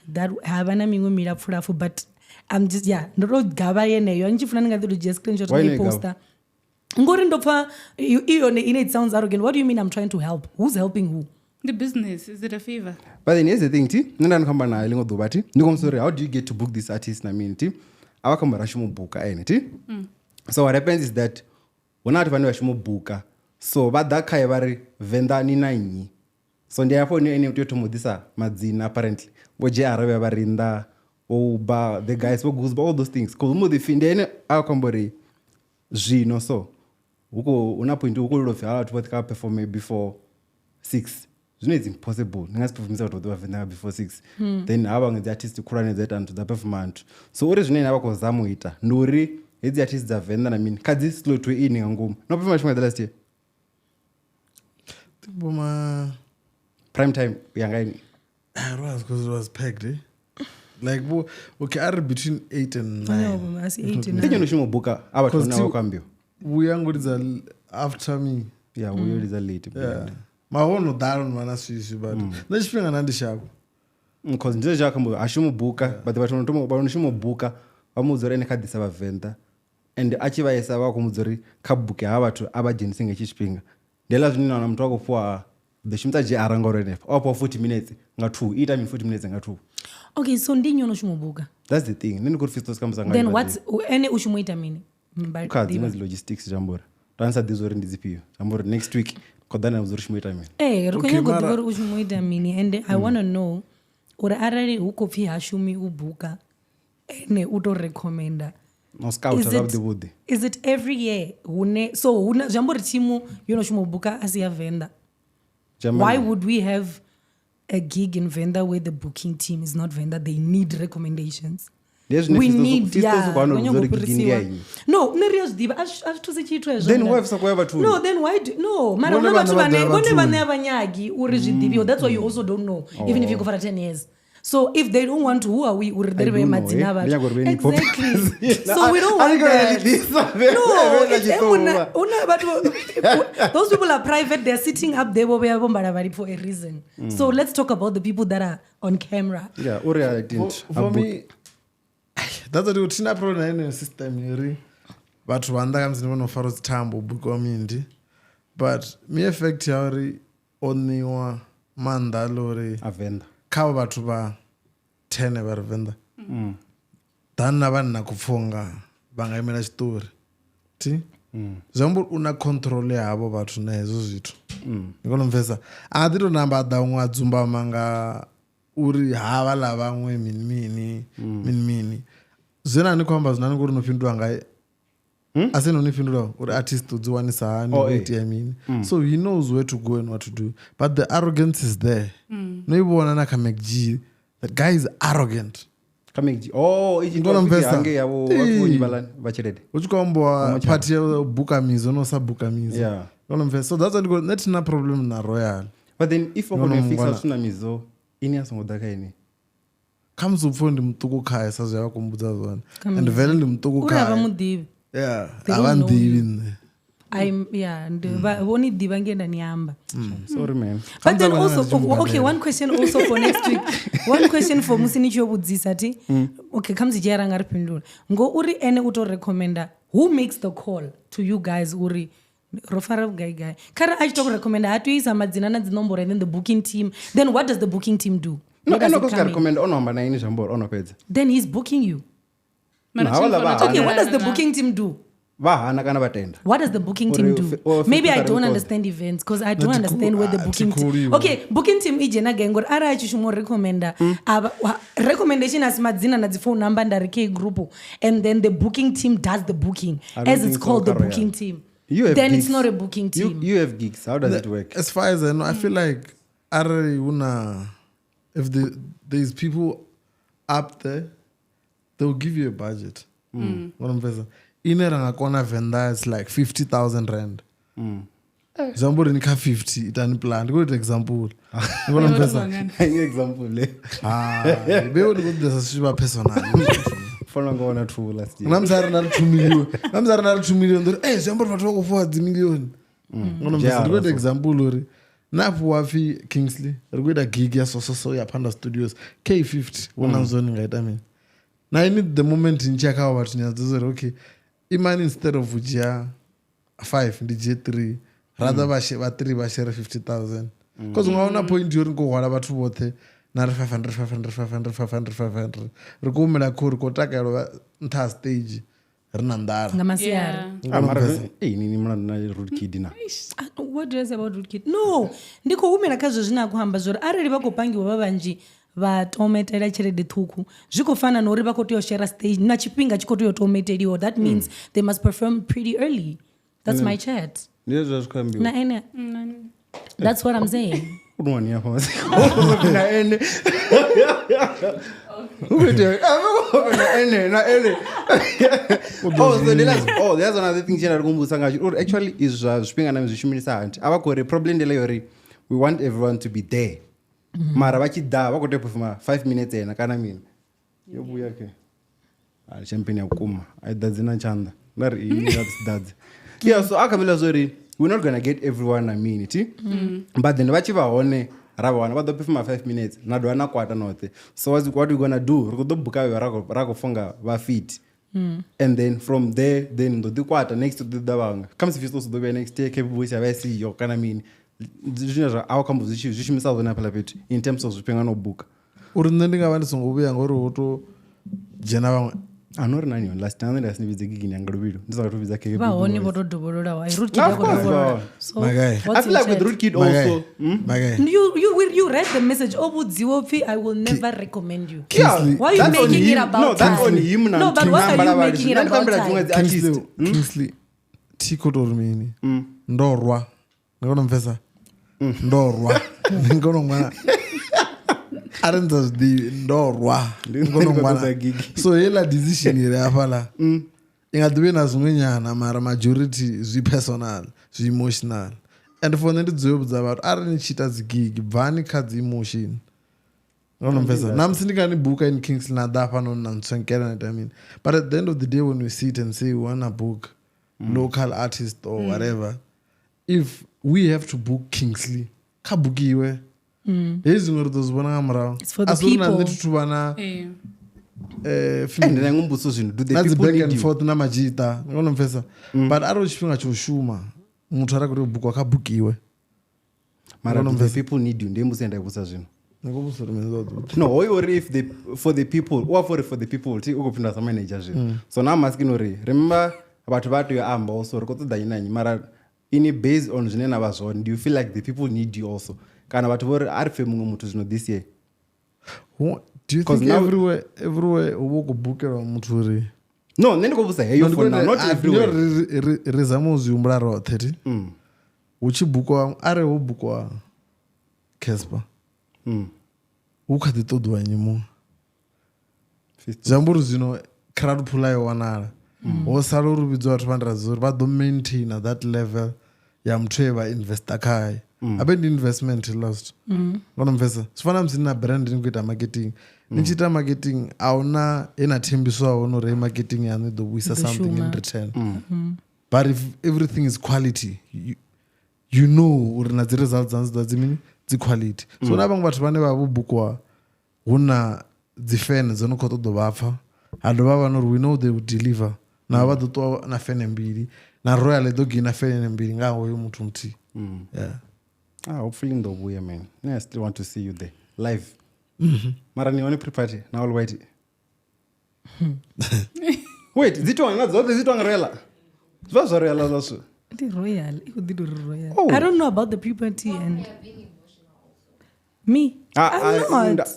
That havana mingo mira furafu, but I'm just ndoro gaba yene yo nchifuna ngaduru just screenshot my poster. Ngori ndopa it sounds arrogant. What do you mean I'm trying to help? Who's helping who? The business, is it a favor? But then here's the thing, nenda nkamba na lingo dubati. Niko sorry, how do you get to book this artist na mini ti? Awakamba rashimu buka ene ti. So what happens is that when I find rashimu buka, so but that kai bari Venda ni nainyi. So therefore ni ene utoto modisa madzina apparently. Boje arabe barinda ba the guys who goes all those things. Cause mo the finde ene awakambori jino so. Uko unapointi uko lofi ala tupatika perform before 6. It's impossible. Ningas perform out of the Venda before 6. Then abang the artist kurane that and the performance. So ori zvine nabako zamuita. Nduri the artist za Venda na mini. Kadzi slow to in ngum. No perform the last year. Boma Prime time yangaini. It was because it was pegged, eh? Like okay, I read between 8 and 9. No, I see 8 and 9. Then you know buka abantu na wakambio. We yangu is after me. Yeah, we is a late. Yeah. My own down man as you but let's bring an sharp. Because nje jakambo ashimu buka, but abantu ntomo banishimu buka bamuzore ne kadisa ba Venda. And achiva yesa ba kumuzori kabuke abantu abajensi ngechipinga. Ndela zwino na mtu wako kwa the shimta je arangore ne. Opo 40 minutes nga 2. Ita mi 40 minutes nga 2. Okay, so ndinyo no shumubuka. That's the thing. Nini Fistos kama sanga. Then what's any ushumuita mini? Because the logistics jambora. Answer this already disappear. Jambora next week kodana uzurishmuita mini. Rukonyo godoro ushumuita mini, and I want to know ora arari ukofi hashumi ubuka ene uto recommenda. No scout around the wood. Is it every year? So jambora timu yono shumubuka asiya Venda. Why would we have a gig in Venda where the booking team is not Venda? They need recommendations. We need no nerios diba ashtuze chitwa then wife sakweva tu no then why no mara una bathu vane abanyagi uri zvidivio. That's why you also don't know even if you go for 10 years. So if they don't want to, who are we? Exactly. So we don't want that. No, those people are private. They're sitting up there for a reason. So let's talk about the people that are on camera. Yeah, I didn't. For me, that's what tina problem in the system here. But Rwanda comes in one of our tambo bukomindi. But me effect here only one mandalore Venda. Kava bathu ba 10 vari Venda. Then na vanhu nakufonga vangaimela chitori. Ti? Zvamburi una control yavo vathu na hezvo zvithu. Ndikonomvesa. Andito namba da umwe adzumba manga uri hava la vamwe mini. Zvena nikwamba zvinani kuri nopindura ngai. Asi nonipindura uri artist udziwanisa hani kuti yamini. So he knows where to go and what to do. But the arrogance is there. Noibona na Kamekji. That guy is arrogant. Kamekji. Oh, hange yavo wakuni vachirede. Uchikomboa party buka mizo no sa buka mizo. Yeah. So that's what that's no problem na royal. But then if we're going to fix out suna mizo, ini asongodaka ini. Comes up from the mtuku kaya sazo yako kumbudza zona. And vele ndi mtuku kaya. Ura vamudivi. Yeah. Avandivi. I'm only divangenda niamba. Sorry man. But then also, okay, one question also for next week. One question for Musinicho Budzisati. Okay, comes Jara Ngarpindul. Go Uri ene uto recommender. Who makes the call to you guys, Uri? Rofarav guy. Kara I talk recommender. Atu is Amadzina number and then the booking team. Then what does the booking team do? No, I recommend then he's booking you. Okay, what does the booking team do? What does the booking team do? Maybe I don't understand events because I don't understand where the booking team. Okay, booking team ijena gengor ara chishumo recommender. Recommendation as madzina na phone number and the group, and then the booking team does the booking as it's called the booking team. Then gigs. It's not a booking team. You have gigs. How does it work? As far as I know, I feel like if there's people up there, they'll give you a budget. Inerangakona Venda is like 50,000 rand. Example in 50, it an plan. Good example. Example. I'm sorry, not 2 million. I'm sorry, not 2 million. Hey, example for 4 million. Good example. Napu wafi Kingsley. Rekweda gig ya so ya Panda Studios. K50. When I'm zoning right, I mean. Now I need the moment in check out what you okay. Iman instead of Ujia 5, DJ 3, rather ba 3 ba share 50,000. Because we want point during go wala batu bote na 500. Reko mela ko reko taka nta stage. Ngamasiara. What do you say about Root Kid? No, ndiko umela kazo zina kuhamba zora arali bakopangiwa babanji vatometera cherede thuku zvikofana nori vakotoyoshera stage na chipinga chikotoyotometeriwa. That means they must perform pretty early. That's my chat. That's what I'm saying. There's another thing actually is problem we want everyone to be there. Mara vachida vakote performa 5 minutes ena kana mina yobuya ke champagne yakuma aidadzina chanda nari that's yeah. So akamela sorry, we're not going to get everyone a minute, but then vachiva hone ravana vado performa 5 minutes nadwana kwata note. So what we're going to do rokodo buka rako fonga va fit, and then from there then do kwata next to the davanga comes if so do next take everybody say see yo kana mina our composition in terms of zvipinga no book urindinga vandisongobuya ngori woto jena vamwe anori nani last time ndasinividze gigi nyangarubiro ndisakatobvidza keke vaone votodhoboroda wa root kid yako. So I feel like with root kid also you read the message obudziwo phi I will never recommend you. Yeah, why are you making it about no that's on him no but what are you making it about Kingsley tikotorumini ndorwa ngonomvesa ndorwa ngonomwana arenza the ndorwa ngonomwana so hela decision ire afala ingadube na zungwenyana mara majority zwi personal zwi emotional and for the jobs about aren't chita zigig bani kadzi emotion ngonomvesa namsindikani book in Kingsley na dafa no nanswenkela I mean, but at the end of the day when we sit and say we want to book local artist or whatever, if we have to book Kingsley kabukiwe it's for the people. That's back and forth na majita ngonomvesa but aro chipinga choshuma muthu ara kuti book akabukiwe mara the people need you ndembusenda kusa zvino no or if for the people or for the people ti ukupinda some manager zvino so now I'm asking uri remember about vatu amba also rikotodza inanyi mara in based on zvinena vazvoni do you feel like the people need you also kana vatu vori arife mumwe muthu zvino this year do you think everywhere uvokubookera muthu uri no nendikobusa heyo for now not everywhere rezamo zviumbura ro 30 uchibukwa ari ubukwa Casper ukati todwa nyimo zamburu zino crowd pull wanala osala urubidzo vatu vandira zori vado maintain at that level ya mtweva investor kai abendi investment lost ngonomvesa sifana msina brand nikuita marketing nichita marketing auna ena thembiso aona re marketing yani do wisa something in return but if everything is quality, you know uri na dzi results dza dzi mini dzi quality. So na vhaṅwe vhathu vhane vha vho bukwa huna dzi fan dzo no kho ṱoḓa vhapfa ha dovha vha nori we know they will deliver na vha ḓo ṱwa na fan mbili na Royal ḓo gina fan mbili nga hoyo muthu muthihi. Yeah. Hopefully ndo vhuya man. I still want to see you there live. Mara ni one pre-party na all white. Wait, zitwanga dzote zitwanga Royal. Zwa Royal zaso. The Royal, it would be Royal. Oh. I don't know about the puberty and me. I'm not.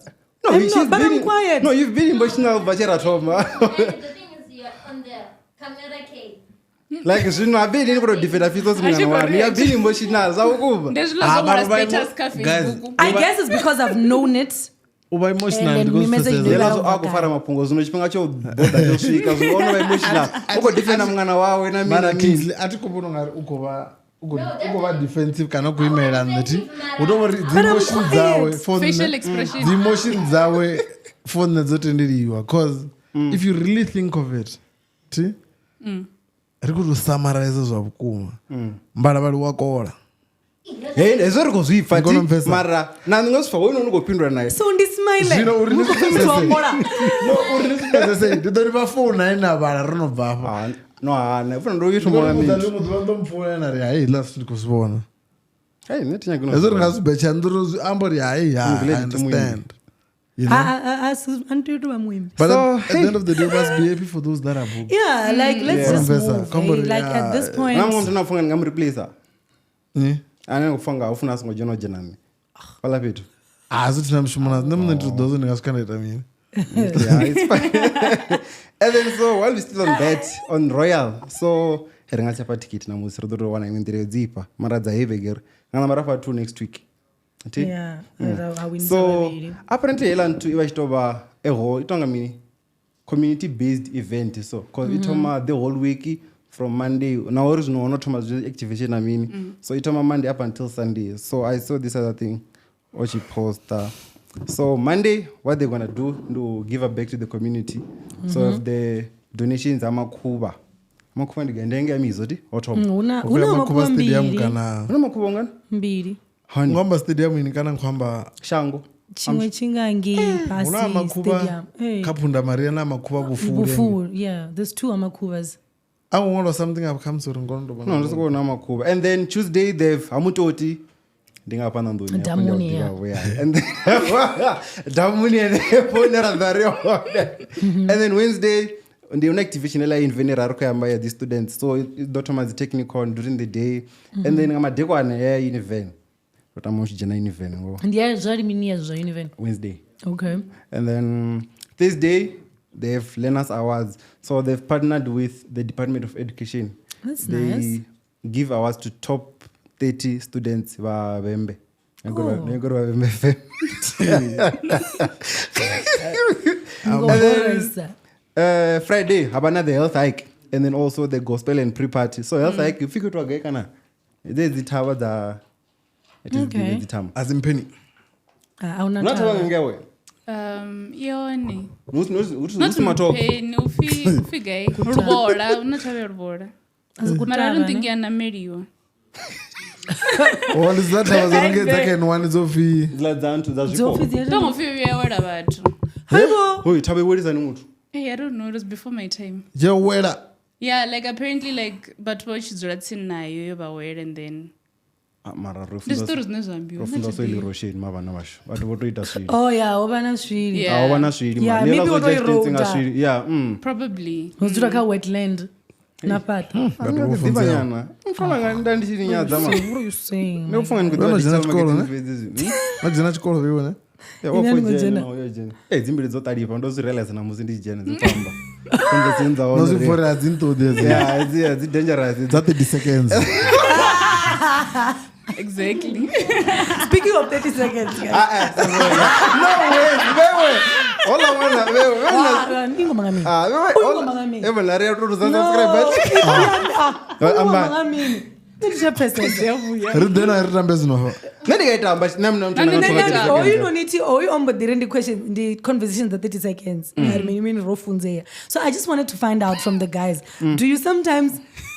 No, I'm she's not, but been, I'm quiet. No, you've been emotional, Bachera Toma. The thing is, you're on the camera case. Like, you know, I've been able to defend a few thousand. You've been emotional. There's lots of status ka Facebook. I guess it's because I've known it. Uba emotional And because message first you Yela love so that akufara mapungo zino chipinga cho boda yosvika zvoona va emotional uko defend mwana wawe na Mara mina Kingsley ati kubona ngari uko va defensive kana kuimela ndeti udovori the emotions dzawe Facial expression. the emotions dzawe for nedzotendeliwa because if you really think of it ti riko to summarize zwa vhukuma mbala vali wakola hezvo ri kuzvipfa Ngonomvesa. mara na ndingosvifa weino unogopindura naye So ndismile. Zvino uri Mutombola. uri nisipezese ndidori vafona ina vala rinobva apa no hana ufana ndoitwa mwana mimi ndomupfuura nari hai last ndikusivona hey netinyakuno ezvo ringazibecha ndiri ambori hai Glad I to understand. You know? Antoito vamwimbi. But So, at the end of the day, you must be happy for those that are booked. Yeah, like let's just move. Come on, Like yeah. at this point. namo mtu nafunga ngamreplacer Mm. ane kufunga ufuna singojono jenami pala petu As it's not Shumana, never to those niggas can I mean. yeah it's fine and then so while we still on that on Royal so heringa chapa ticket na musi rodoro wana indire dzipa mara dza hevegere ngana mara fa 2 next week ati Yeah. I win so apparently Elan to iwa chitoba eho itonga mini community based event so cause itoma the whole week from Monday now there is no automatic activation I mean so itoma Monday up until Sunday so I saw this other thing what she posted so Monday what they're gonna do to give a back to the community so if the donations amakuba ndigendenge amizoti otoma una Makuba makuba Stadium mbili. kana una makuba ngani Mbili. hani Ngomba Stadium ini kana nkwamba shango Chimwe chingangi pasi una makuba stadium. Hey. kapunda Maria na makuba bufuri. Bufu. Yeah, there's two amakubas. I want something I've come to ngondo bana. no ndisikuona makuba and then Tuesday they've amutoti ndingapana ndoni Damuni, and then damuni and ponera dario and then Wednesday the activation ela in Venda ariko yamba ya the students so dotomazi technical during the day and then ngamadekwane ya in Venda rotamoshi jena in Venda ngo And yeah, zari mini ya zari even. Wednesday Okay. and then Thursday they have learners awards so they've partnered with the Department of Education. That's They nice. give awards to top 30 students va Vembe. Oh. Negoro Vembe FM. Ngomboresa. Friday habana the health hike and then also the gospel and pre-party so health hike ifike twage kana there's the tower the it is Okay. the time As in penny. Auna not tawa. ngewe Yoni. uthi Not matoko pain. Ufi gay. Rubola. Unataka rubola. But I don't think you're nameliwa. What is that? I was going to get second one is of the ziladzantu za Zofi zvikoro ziyari. Don't feel we are about. Haibo. oi tabe werisa ni muthu Hey, I don't know. It was before my time. Jewela. Yeah, like apparently, like, but what she's ratsing na yo ba weird and then. mara The stories no zambi. rofunda so ili rosheni mavana vasho vatu votoita swiri Oh yeah, obana swiri. Yeah. avana swiri Yeah, man maybe Nela what I zoja dancing wrote, swiri yeah Probably. Uzura ka wetland. Napata. ndivanyana mfana nganda ndichiri nyadza So ma what are you saying? nekufunga Unono jina chikoro, ne? ndikudzimbe Majina chikoro vione. dzimbiri dzotaripa ndozirealize namusi ndichijena dzifamba konzedzenzawo Nozivora azinto these. yeah dzidangerous That 30 seconds. Exactly. Speaking of 30 seconds, guys. no wewe hola mwana wewe Ingoma ngami. Ingoma ngami. ewe la rea to subscribe Ngami. Ndisha percent yavuya. Ridena ritambe zino. nendikaitamba namna mtu You know niti oyu ombodire ndi question the conversation the 30 seconds. Mini rofunzeya. So I just wanted to find out from the guys. Do you sometimes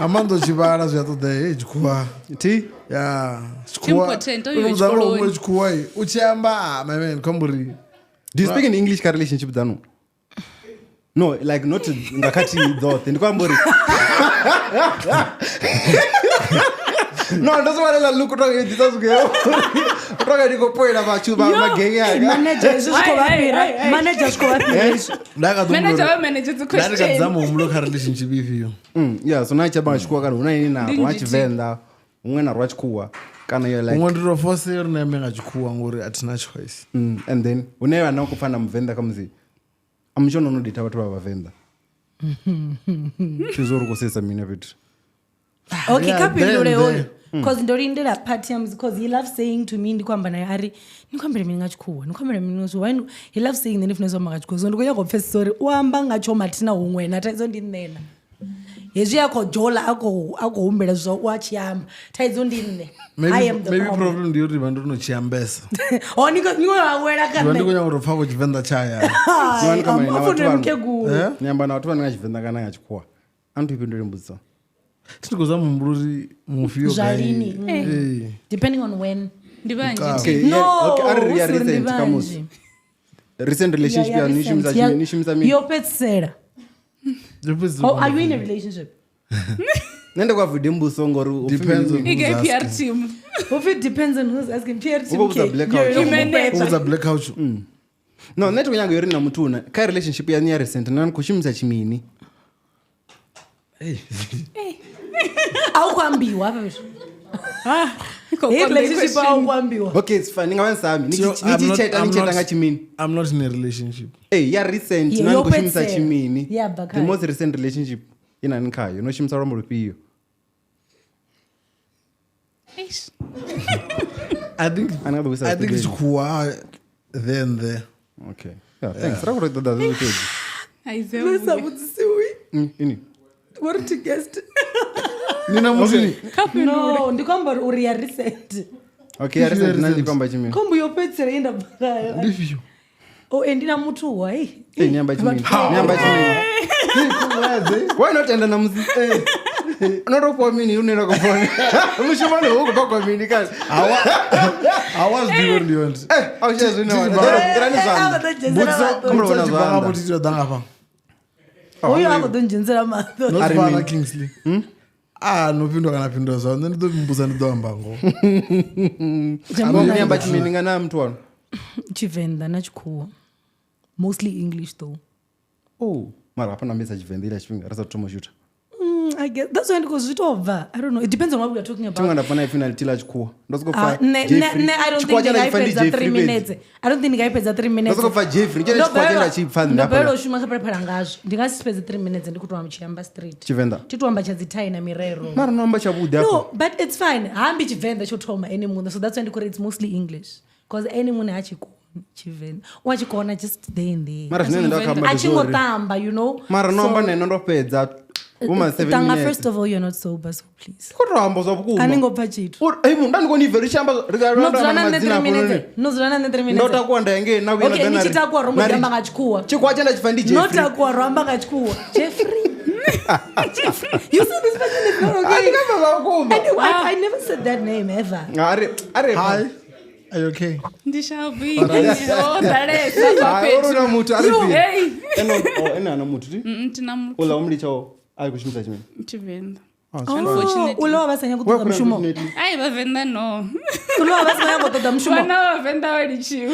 amando chivara zviatoda chikuva T? ya Important, oh, you're umwe chikuva uchiamba my man komburi. Do you speak in English ka relationship dzanu? No, like not ngakati dzote ndikwamburi. No, doesn't want to look at it. This is good. Utoka ndiko poina machuba magenge aka. Managers usikobapira. Managers usikobapira. Manager the question. Ndakadzama umloka relationship ivyo. Yeah, so nacha bashikuwa kana unaini na wachi Venda. Umwe na rwachikuwa kana yo like. Ngondiro force iri na menga chikuwa ngori atina choice. And then unewa na kufana mvenda kamzi. Amshono no dita watu ba Venda. Chizuru kusesa mina vitu. Okay, kapindule oyo. Because ndorindira part yams because he loves saying to me ndikwamba naye ari nikwambire mina ngachikuwa nikwambire mina so why he loves saying then if nezo makachikuwa so ndikuya go first story uamba ngacho matina umwe na taizo ndinena yezwi yakho jola ako umbela zwo wachiyamba taizo ndinne I am the maybe problem ndiyo ri vandu nochiambesa oh niko wawela kana vandu kunya urofha ku chivenda chaya Nyani kama ina watu mkeguru nyamba na watu vanga chivenda kana ngachikuwa antu ipindule mbuzo tikuza mumbruri mufio Zalini. Depending on when. Okay, No, yeah, okay, recent kamus. Recent relationship ya nishimza mimi. Your pet Sarah. Oh, are you in a relationship? Nenda kwa vidimbu songo depends on Ige PR team. If it depends on who's asking PR team. Who's a blackout? Who's a blackout? No, netu yangu yori na mutuna. Ka relationship ya ni recent na kushimza chimini. Au kuambiwa hapa vitu. Relationship au kuambiwa. Okay, it's fine. Ningawa nsami. Nichitanga chimini. I'm not in a relationship. Hey, ya recent na kushimza chimini. Yeah, but the most recent relationship ina nkayo. No shimza romo rupiyo. I think it's chikuwa then there. Okay. Yeah, thanks. Rakho reda da zo page. Lesa mutsiwi. Ini. What to guest? Nina muzini. No, ndikwamba uri ya recent. Okay, ya recent nandi kwamba chimini. Kombu yo petsere enda bakaya. Ndivyo. Oh, endina mutu wa nyamba chimini. Nyamba chimini. Kumwaze. Why not enda na muzi? Not for me, you never go for me. Mushimane huko kwa mini kazi. I was the only one. Au jesu no. Grani sana. Butso kumrona banga zanda. butito danga pa. Oyo akudonjenzera matho. Not for Kingsley. No pindo kana pindo zao. Ndo mbuza ndo ambango. Nyamba chimini ngana mtu wano. Chivenda nachikuwa. Mostly English though. Oh, mara hapana message Venda ila chipinga rasa tutomo shoot. I guess that's when it goes it over. I don't know. It depends on what we are talking about. Tunga ndafana final tila chikuwa. Ndosiko fa. I don't think the guy pays 3 minutes. I don't think the guy pays 3 minutes. Ndosiko fa Jeffrey. Njene chikuwa jenda chifani ndapa. Ndopelo shuma kapara ngazo. Ndingasipheze 3 minutes ndikutoa mchiyamba street. Chivenda. Chitwamba chazitai na mirero. Mara nomba chabude hapo. No, but it's fine. Hambi chivenda chotoma anyone. So that's when it's mostly English. Because anyone achikuwa chivenda. Wachikuona just there and there. Mara nene ndakamba. Achingotamba, you know. Mara nomba nene ndopedza. Woman 7 minutes. First of all, you're not sober, so please. Kurambo zobukuma. Aningopha chitu. Hey, mundani koni very shamba. Nozulana ne 3 minutes. Nozulana ne 3 minutes. Ndota kuanda yenge na wina dana. Okay, nichita kwa rombo jamba ngachikuwa. Chikwa chenda chifandi Jeffrey. Nota kwa romba ngachikuwa. Jeffrey. You said this person is not okay. I never said that name ever. Hi. Are you okay? Ndishabi. Oh, daresa kwa page. Oro na mutu aripi. Hey. Ena na mutu ti? Tina mutu. Ola umli chao. Ai kushimisa chimeni. Chivenda. Unfortunately. Ulo basanya kutoka mshumo. Ai bavenda no. Ulo basanya kutoka mshumo. Wana bavenda wali chiu.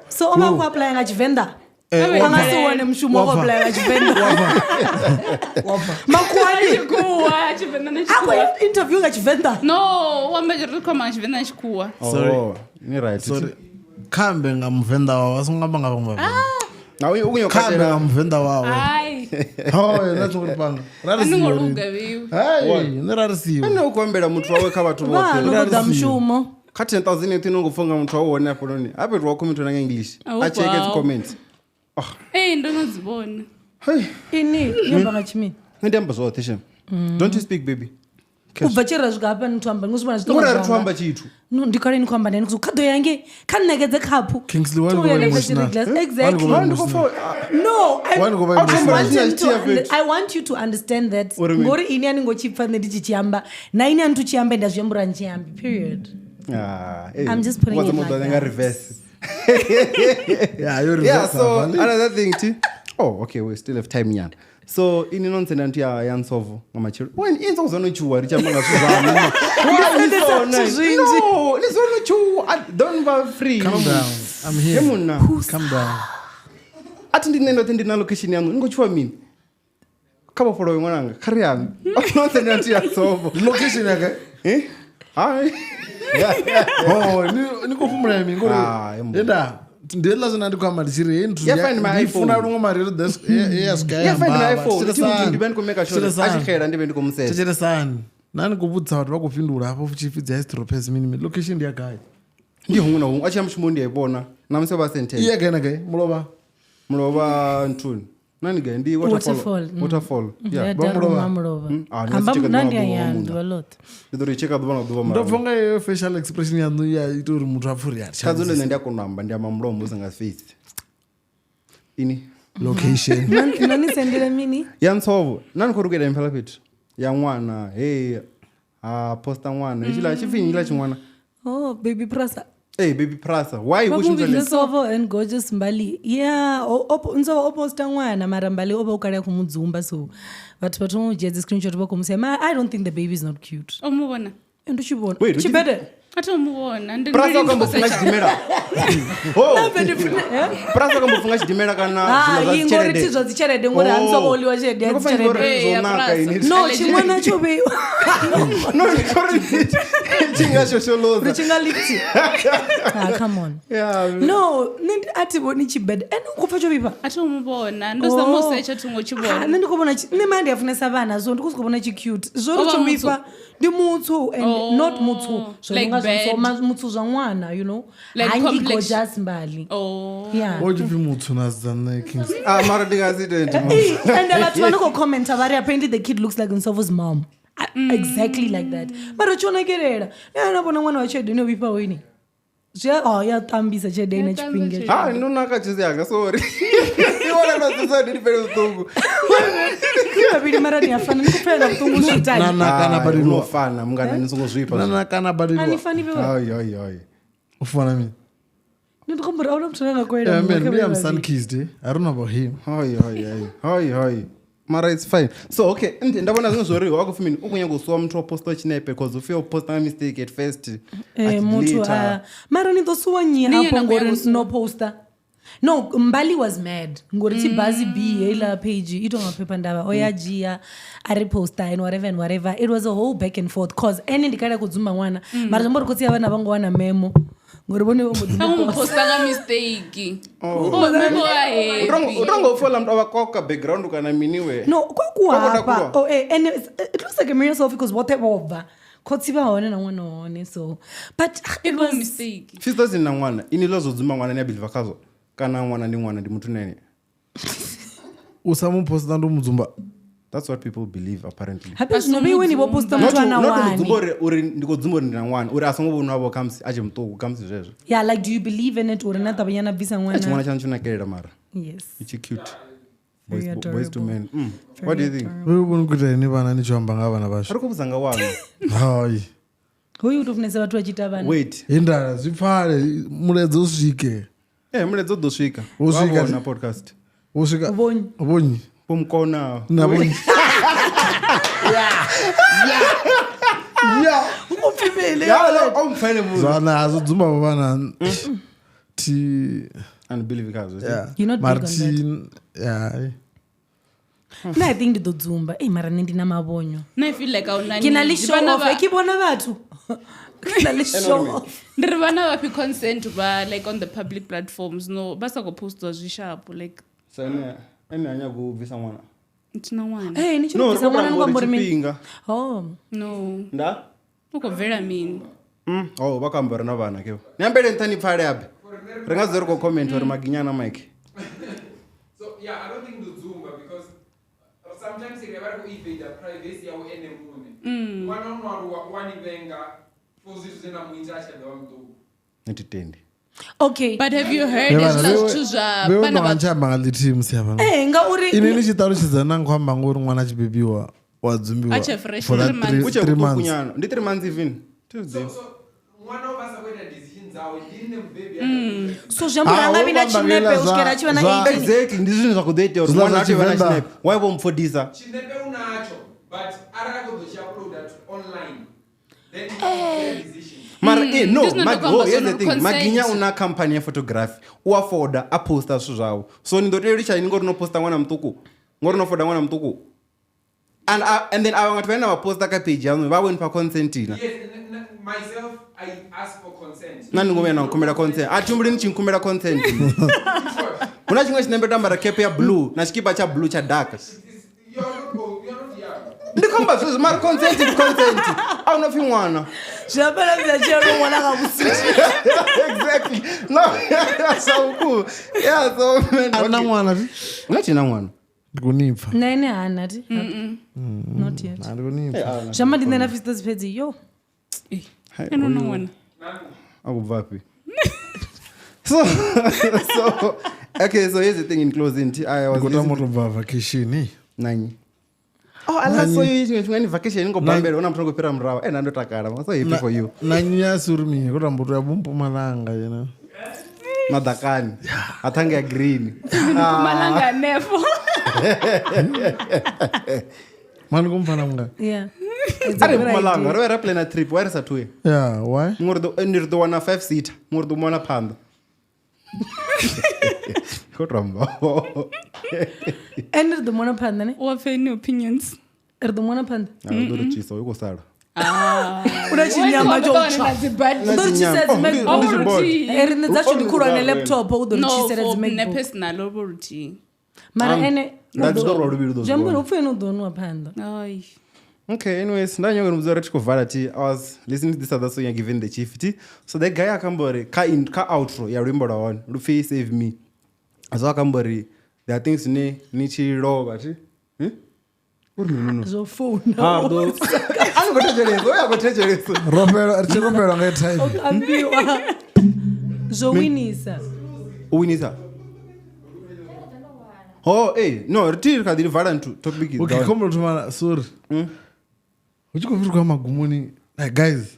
So oma ku apply ngachivenda. Angasiwone mshumo ko apply ngachivenda. Makwani kuwa chivenda na chikuwa. Ako interview ngachivenda. No, wambe koma chivenda na chikuwa. Sorry. Ni right. Sorry. Kambe ngamvenda wawo asungamba ngabanga. Na uyo kambe ngamvenda wawo. Ai. Oh, that's what panga. Anungoruga viu. Hey, nerarisiyo. Ana ukombela muthu wawe kha bathu bote. Kutoka mshumo. Ka 10,000 ethi ngokufonga muthu wawo wona hapo noni. Ape ro comment na English. A check the comments. Hey, ndonozibona. Hey. Ini, yomba ngachimini. Ndiyamba zothe shem. Don't you speak baby? ubva chero zvika hapa nitwamba ngosubana uri twamba chitu no ndikare nikwamba ndani kuzo kado yange kanegedze kapu Kingsley one go emotional. exactly no I want you to understand that ngori ini ani ngochipfa ndichichiamba na ini antu chiamba ndazvembura nchiambi period. I'm just putting it like that. Reverse. Yeah, so another thing too. Oh, okay, we still have time here. So ini nonsense antu ya nsovo ngamachiro. When inzo zonochuwa richamanga suzana. Why is so nice? No, lizonochuwa don't be free. Calm down. I'm here. Calm down. Ati ndinenda location yangu ngochuwa mini. Kaba follow mwananga. Kari yangu. Nonsense antu ya nsovo. Location yake? Hi. Oh, niko fumula yami ngori. Enda ndela zana ndikwamba ndichiri ndifuna lungo mariro this yes guy. Yeah, find my iPhone. Ndibeni kumeka sure. Achikhera ndibe ndikumsela. Chechere sana. Nani kubudza kuti vakupindura hapo fuchifidza histropes mini location ndiya guy. Ndiyo hunguna acha mshumundi yayibona. Namse ba sentence. Iya gena guy. Muloba ntuni. Nani guy ndi waterfall. Yeah, Muloba. Amba nandi yandu a lot. Ndori cheka dubana duba mara. Ndofonga yo facial expression yandu ya itori muthu apfuri ya. Kazonde nenda kunamba ndi amamlomo usinga face. Ini location. Nani sendele mini? Yansovo. Nani korukeda impala pit. Ya mwana, hey, posta mwana. Ichila chifinyila chimwana. Oh, baby prasa. Hey, baby prasa. Why you should Fistosvalley and gorgeous Mbali. Yeah, nzo oposta mwana mara Mbali oba ukarea kumudzumba so. But ujezi screenshot bako musema I don't think the baby is not cute. Omubona. Ndo chibona. Wait, chibede. Atomubona. Prasa kambofunga chidimera. Oh. Prasa kambofunga chidimera kana zvinhu zvacherede. Ingori ticherede ngori hanzovoliwa chede yacherede. No, chimwana chobe. No, ngori chinga shosholoza. Richinga lifti. Come on. Yeah. No, nindi atiboni chibede. Kufa chobipa. Atomubona. Ndozamusecha tungochibona. Ndikubona nemandi yafunesa vana so ndikuzikubona chi cute. Zvori chobipa. Ndi mutsu and not mutsu. So mutsu zva mwana, you know. Hangi gorgeous Mbali. Oh. Yeah. What do you mutsu nazana Kingsley? Mara ndingazident. And vatu vanoko comment avari apparently the kid looks like Nsovo's mom. Exactly like that. Mara chona kerera. Nabona mwana wachede nobipa wini. Yatambisa chede ine chipinge. Nonaka chizianga sorry. Iwona nazisa ndiri pere utungu. Kuyabiri mara ndiyafana ndikupera utungu zvitani. Nanakana bari unofana mungana nisongozvipa. Nanakana bari. Anifani vewa. Ai. Ufana mimi. Ndikombora una mtu nakakwenda. Me I'm sun kissed. I don't know about him. Hi. Mara it's fine. So okay, ndabona zvinozvori wakufumini ukunyanga kusuwa mtu waposta chinepe because if you post a mistake at first. Mtu mara ndosuwa nyi hapo ngori no poster. No, Mbali was mad. Ngori ti bazi B ila page ito mapepa ndaba oyajia ari poster and whatever. It was a whole back and forth cause ene ndikada kudzumba mwana. Mara zvambori kuti avana vangu wana memo. Ngori bone posta nga mistake. Memo ahe. Urongo ufola mtu awakoka background kana miniwe. No, kwa hapa. Oh, and it looks like a mirror selfie because whatever. Kotsiba one na one so. But it was mistake. Fistosvalley na mwana. Inilozo dzumba mwana ni abiliva kazo. Kana mwana ndi mutu nene. Usamu posta ndo muzumba. That's what people believe apparently. Happens no be when you posta mtu ana wani. Not uri ndiko dzumbo ndina mwana. Uri asongo unabo comes aje mtoko comes zvezvo. Yeah, like do you believe in it or not abanyana visa mwana? Mwana chanchu nakerera mara. Yes. It's cute. Boys to men. What do you think? Wewe unikuta ni bana ni chamba ngabana basho. Ariko kuzanga wami. Hayi. Huyu utofunesa watu wachita bana. Wait. Indala zvipfare muledzi usvike. Muledzi udosvika. Usvika na podcast. Usvika. Ubonyi. Pomkona. Na bonyi. Yeah. Upimele. Yeah, umfane muzi. Zana azodzumba bana. Ti unbelievable kazo. Yeah. You're not Martin. Yeah. Na I think ndidodzumba. Mara ndina mabonyo. Na I feel like aunani. Kinali show off. Ekibona bathu. Kinali show off. Ndirivana vapi consent ba like on the public platforms no basa go post zvishapo like. Sana anya kuvisa mwana. Ntina mwana. Nichivisa mwana ngwambori mimi. Oh. No. Nda? Uko very mean. Oh, vakambara na vana kevo. Nyambele ntani pale api. Ringazero ko comment uri maginyana Mike. So yeah, I don't think the Zumba because sometimes they never go evade the privacy or any movement. mwana unwaruwa wanivenga for zvitu zvenamuita achadava muduku netitendi okay But have you heard zvithu zva vana vanchamba ngaliteams yava ngauri ini nichitaruchidza nanguhamba ngori mwana achibebiwa wadzumbiwa Ache fresh, for that 3 months. 3 months kunyana ndi 3 months even so mwana ubasa kuita decision dzawo ndine mubebi so zvamburanga vina chinepe usvikira achiva na exactly ndi zvinhu zvakudoita kuti mwana achiva na chinepe waivomufundisa chinepe unacho but arakakuzochiuploada online then it's decision mara no ndizvinotokwamba here's the sono thing consent. maginya una company yephotography uafoda aposta zvinhu zvavo so ndindoteericha ingori noposta mwana mutuku ngori nofoda mwana mutuku and then ava ngati vaina vaposta kapage yano vaweni paconsent ina yes myself I ask for consent nandingomena kukumbira consent atimburi nichikumbira consent kuna chimwe chinembe tambara kepe ya blue na chikipa cha blue cha dark you're not young ndikomba zvozvo mari consent is consent aunofi mwana zvapera zvichero mwana akakusiti exactly no sauku yeah so ana mwana unachina mwana ndikunipfa naine hana ti not yet ndikunipfa zvamandinena fistos pedzi yo inonona akubvapi so okay so here's the thing in closing I was ndikuta listening motobva vacation nanyi alaso chimwe chimweni vacation ingobambera una mutongo pera murava nandotakara I'm so happy for you nanyasi uri mini kuta mboto yabumpumalanga yena madhakani atange ya green malanga nefo mani kumfana mga yeah ari mpumalanga rovera plana trip warisatuye yeah why nirido wana 5 seater murido mwana panda kotrambao and rito mwana panda ne wafeni opinions rito mwana panda ndorichisa uikosara una chinyama chotsva erinne dzacho ndikurwa nelaptop udorichisera dzimacbook nepersonal ovoruti mara ene ndadzidorwa ruviri zvamburi upfeni udonwa panda ai okay anyways ndanyonge mudzora tichikovhara ti I was listening to this other song given the chief ti so the guy akambori ka outro yarwimbo rwawani rupfei save me so akambori there are things nichirova ti zvofona anogotecheresa uyagotecheresa richirombelwa ngetime ambiwa zvowinisa uwinisa oh no ritiri kadi rivhara topic okay kombotumana sorry uchikovirwa magumoni like guys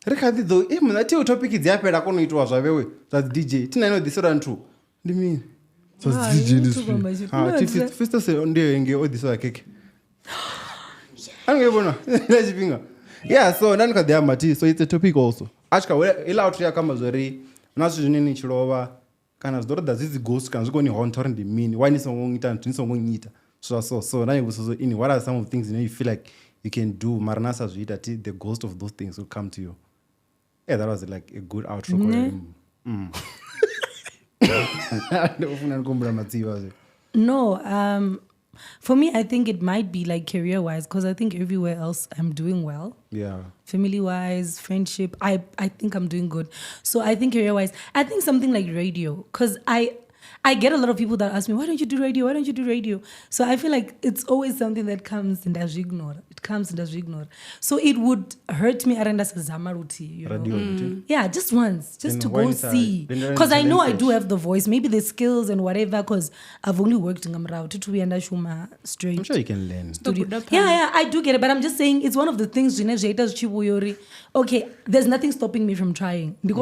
rikadi though muna tiwo topic dziyapera kunoitwa zvavewe zvadj tinainodhisira ntu ndimini Fistos ndiyo enge odhisoya keke angeibona nachipinga yeah so ndanikadhiyama ti so it's a topic also atya ila outro yakamba zvori naso zvineni chirova kana zvidorodha dzidzi ghost kana zvikoni honta uri ndimini why nisongonyita nisongonyita so nanyevusoso ini what are some of the things you feel like you can do mara nasazviita ti the ghost of those things will come to you yeah that was like a good outro No, for me, I think it might be like career-wise because I think everywhere else I'm doing well. Yeah. Family-wise, friendship, I think I'm doing good. So I think career-wise, I think something like radio because I get a lot of people that ask me, why don't you do radio? Why don't you do radio? So I feel like it's always something that comes and does ignore. It comes and does ignore. So it would hurt me arenda sazamaruti, you know. Radio. Yeah, just once, just Then to why go is that? see. Then Because I know I talented. do have the voice, maybe the skills and whatever, because I've only worked in Ngamrao, Tutubianda Shuma straight. I'm sure you can learn. Studio. Yeah, I do get it, but I'm just saying it's one of the things okay, there's nothing stopping me from trying. You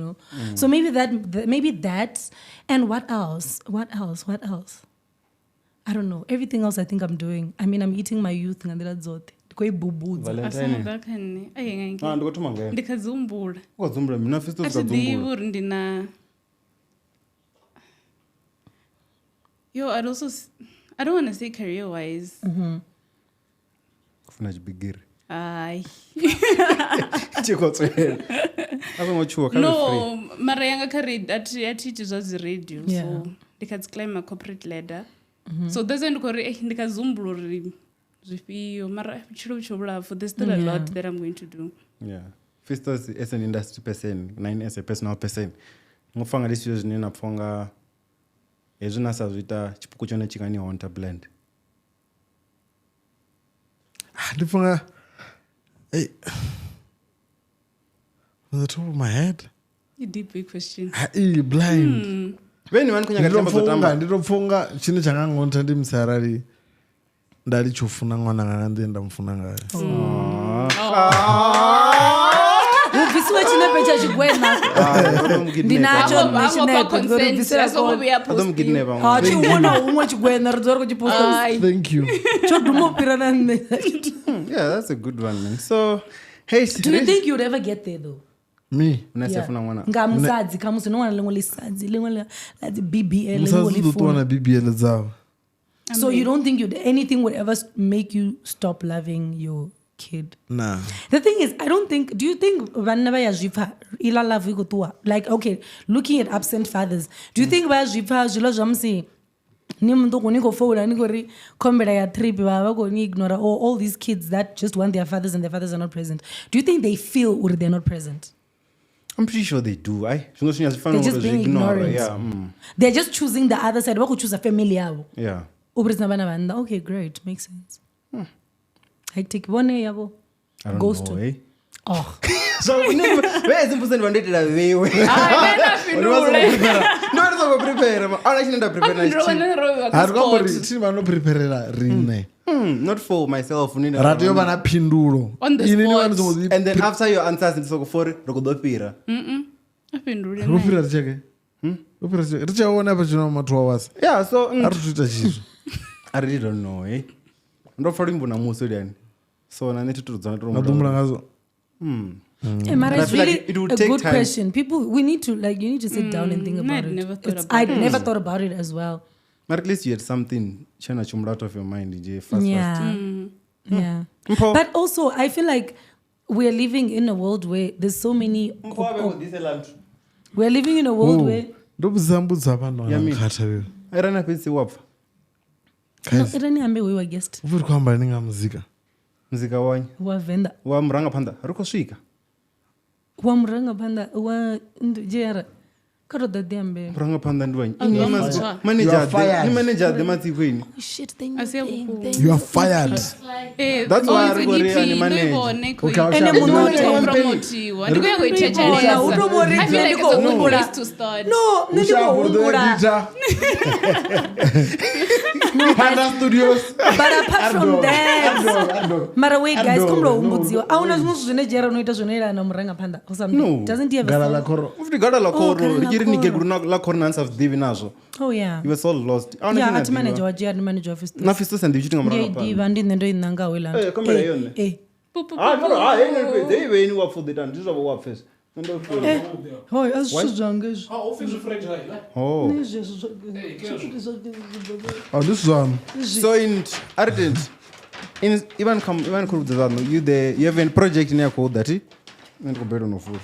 know. So maybe that, and what else? I don't know. Everything else I think I'm doing. I mean, I'm eating my youth ngandira dzote. Valentine. asomagakani ayengange Ndikotuma ngaya. ndikazumbura Ukazumbura mina Fistos atidhivi ukazumbura. uri ndina yo I don't want to say career wise Kufuna chibigiri. ai Chikotswera. Ave ngochuwa kale no mara yanga atiiti zvaziradio Yeah. so ndikadziclaima corporate ladder so those ndikori ndikazumbura uri zvifiyo mara chiro chovulafu there's still a lot that I'm going to do. Yeah. Fistos as an industry person, nine as a personal person. Ngofanga lesizwe zvine napfonga ezvinasazvita chipuku chone chingani honta blend. ndifunga hey, on the top of my head A deep big question. blind veni vani kunyaka tamba zotamba nditopfunga chine changangonta ndi msarari ndali chofuna mwana nganga ndiye ndamufuna ngayo ubvisiwe chinepe chachigwena ndinacho chinepechiona umwe chigwena rudzo ri kuchiposta thank you chodhumopirana nne yeah, that's a good one, man. So, hey, do you think you'd ever get there though? me unasiyafuna mwana ngamusadzi kamusi nowona limwe lisadzi limwe ladzi bbl musazizotona bbl dzavo so you don't think anything would ever make you stop loving your kid? nah The thing is, I don't think, do you think vanna vayazvipfa ila love ikutua? Like, okay, looking at absent fathers, do you think vayazvipfa zvilo zvamusi ni munduku nikofoura nikori kombera ya trip vavakoni ignora all these kids that just want their fathers and their fathers are not present? Do you think they feel or they're not present? I'm pretty sure they do. They're just being ignorant. Yeah. They're just choosing the other side. Vaku choose a family yavo. Yeah. Ubrizna vana vanda. Okay, great. Makes sense. Hectic. One yavo. I don't Goes know, to. eh? Oh. So, where is the vanded away? No, tini vanopreparera rine not for myself. ratio vana pindulo On the spot. And then after your answers, it's like for Rogodopira. ropira richake richaona pachino ma 2 hours Yeah, so arituita chizvo I really don't know, eh? Ndofari mbona muso then. So na neti tudzana nadumbula ngazo Hey, Mara, And I it's feel like really it would a take good time. question. People, we need to you need to sit down and think about I'd it. never thought I'd never thought about it as well. But at least you had something chana chumla out of your mind, first. Yeah. Yeah. Mpo. But also, I feel like we're living in a world where there's so many. We're living in a world where. ndobuzambudza vanhu Yami. vanakata veo I ran up in wapfa. No, irani ambe we were guest. uviri kuhamba inenga muzika Muzika wanyu. Wa Venda. Wa muranga panda. Rikosvika. Wa muranga panda. Wa jera. Karo dadi ambe. Muranga panda ndwanyu. You Manager. are fired. Ni manager de mati kwini. Oh, shit, thing. you are fired That's why I go there and manage. Okay, I'll Ene shout. munote. No, ndikuhumbura. Panda Studios. But apart from that, Mara, wait, guys, come umbudziwa. Auna zvinhu zvine jera unoita zvinoerana muranga panda or something. No. Doesn't he have a Gala phone? la koro. Ufiti gada la koro. gada la Richiri koro. nike guru la koro nansa divi nazo. Oh yeah. You were so lost. Yeah, ati manager wa JR ni manager wa Fistosvalley. Na Fistos and division muranga panda. Ndiva ndine ndo inanga wela. Eh, kamera yone. They were what for the done. This is what first. Hoy, azvizvange. Oh. Oh, this one. So in ardent, in even could you have a project in your code that it and go better no food.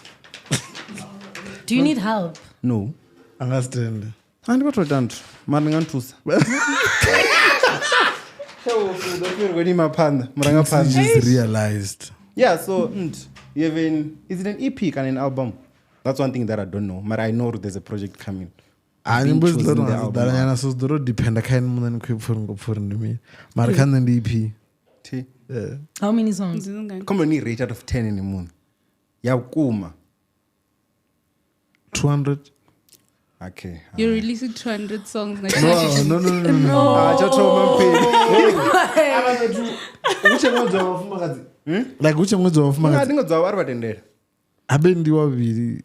Do you need help? No. Understand. And what we done? Marngan tusa. Just realized. Yeah, so you have is it an EP and an album? That's one thing that I don't know. But I know there's a project coming. Daranyana so doro depend kind mun ku for me. Mar kan ndi EP. T. How many songs? Come on, rate out of 10 in the moon. Ya kuma. 200. Okay. You're releasing 200 songs next No. Uche mmoja wa mfumakazi. Like uche mmoja wa mfumakazi. Ndingodzawa ari vatendera. Abe ndi waviri.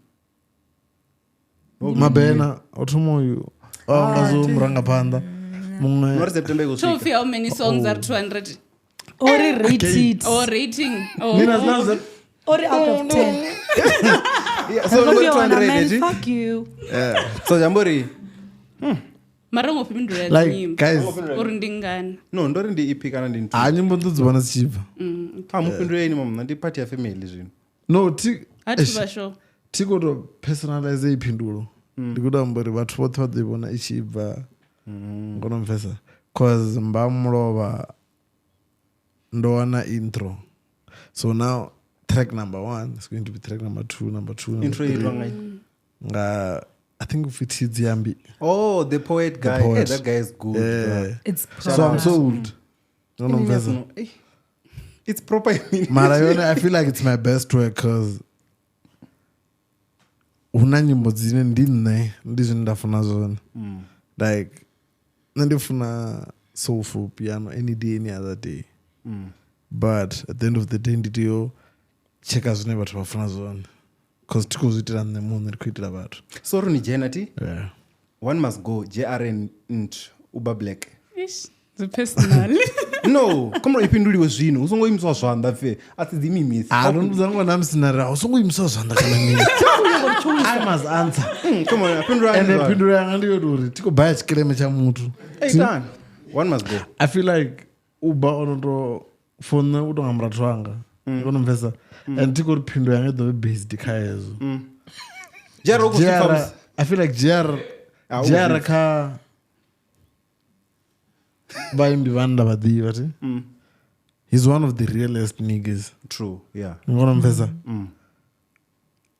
Mabena otomoyo. Ngazo muranga panda. Mumwe. Nori September Show kusvika. me how many songs are 200 Or rate it. or rating. Oh. Nina snaza. Or out of 10. Yeah, so Hope we you got wanna, 200 man. eh? Fuck you. So Jambori. Mara ngopindura Like nyimbo. guys. Uri ndingani. No, ndori ndi EP kana ndi. Anyimbo ndodzibana zichibva. Mupindureni mama ndi party ya family zvino. No, ti Ati vasho. tikoto personalize ipindulo. Ndikuda mbori vathu vothe vadzibona ichibva. Ngonomvesa. Cause mbamulova ndowana intro. So now track number 1 is going to be track number 2, number 2. Number Intro 3. yitwa ngai. Nga I think ufitidzi yambi. Oh, the poet guy. poet. Yeah, that guy is good. Yeah. It's So I'm sold. Ngonomvesa. It's proper immunity. Marayone, I feel like it's my best work because una nyimbo dzine ndine ndizvo ndafuna zvona. Like ndifuna soulful piano any day any other day. But at the end of the day nditiyo cheka zvine vathu vafuna zvona. Because tikuzviitira nne munhu ndikuitira vathu. So runi Jenati? Yeah. One must go JRN and Uber Black. Ish, the personal. No, come ipinduliwe zvino usongoimiswa zvanda fe atidhimimisi. Ndonzangwa msinara usongoimiswa zvanda kana nini. I must answer. Come on, apindura. And then pindura yanga ndiyoduri tikubaya chikileme cha mutu. Hey Dan, one must go. I feel like Uber onoto phone utongamra twanga. Unomvesa. And tikori pindura yanga do based khayezo. JR, I feel like JR ka Baimbi Venda badivati. He's one of the realest niggas. True, yeah. Unomvesa.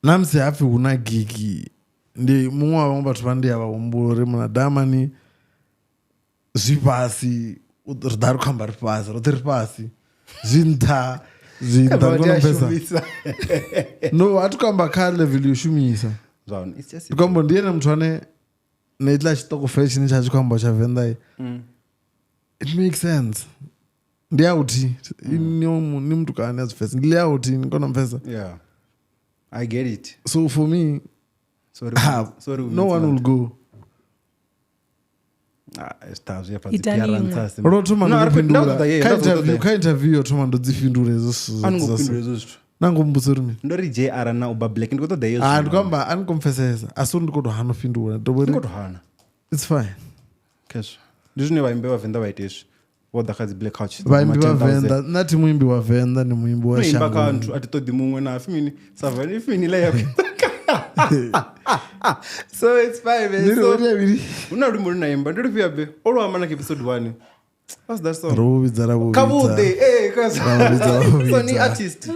Namsi hafi una gigi. Ndi mumwe wavamwe vathu vandi ava umburi muna damani zvipasi ridari kuhamba ripasi roti ripasi zvinta ngonomvesa no hatikamba ka level yoshumisa tikambo ndiyene muthu ane neitla chitokofe chine chachikwamba cha Venda it makes sense ndiyauti ni muthu kaane azifesa ndiyauti ngonomvesa. Yeah, I get it. So for me, sorry, no one will go. Kainterview toma ndodzifindura izvo nangombuso rimi ndori JR na Uber Black ndikotoda iyo ndikwamba anikomfesesa asi ndikoto hanofindura ndikotohana. It's fine. Kesho ndizvine vaimbi vaVenda vaita izvi vodakadzi Black Couch vaimbi vaVenda nati muimbi waVenda nemuimbi washango kantu atitodhi mumwe nafi mini savani ifini leo. So it's fine, man. So una rumbo runaimba ndiri pia be olo amana episode 1. What's that song? Kabude cause so ni artist.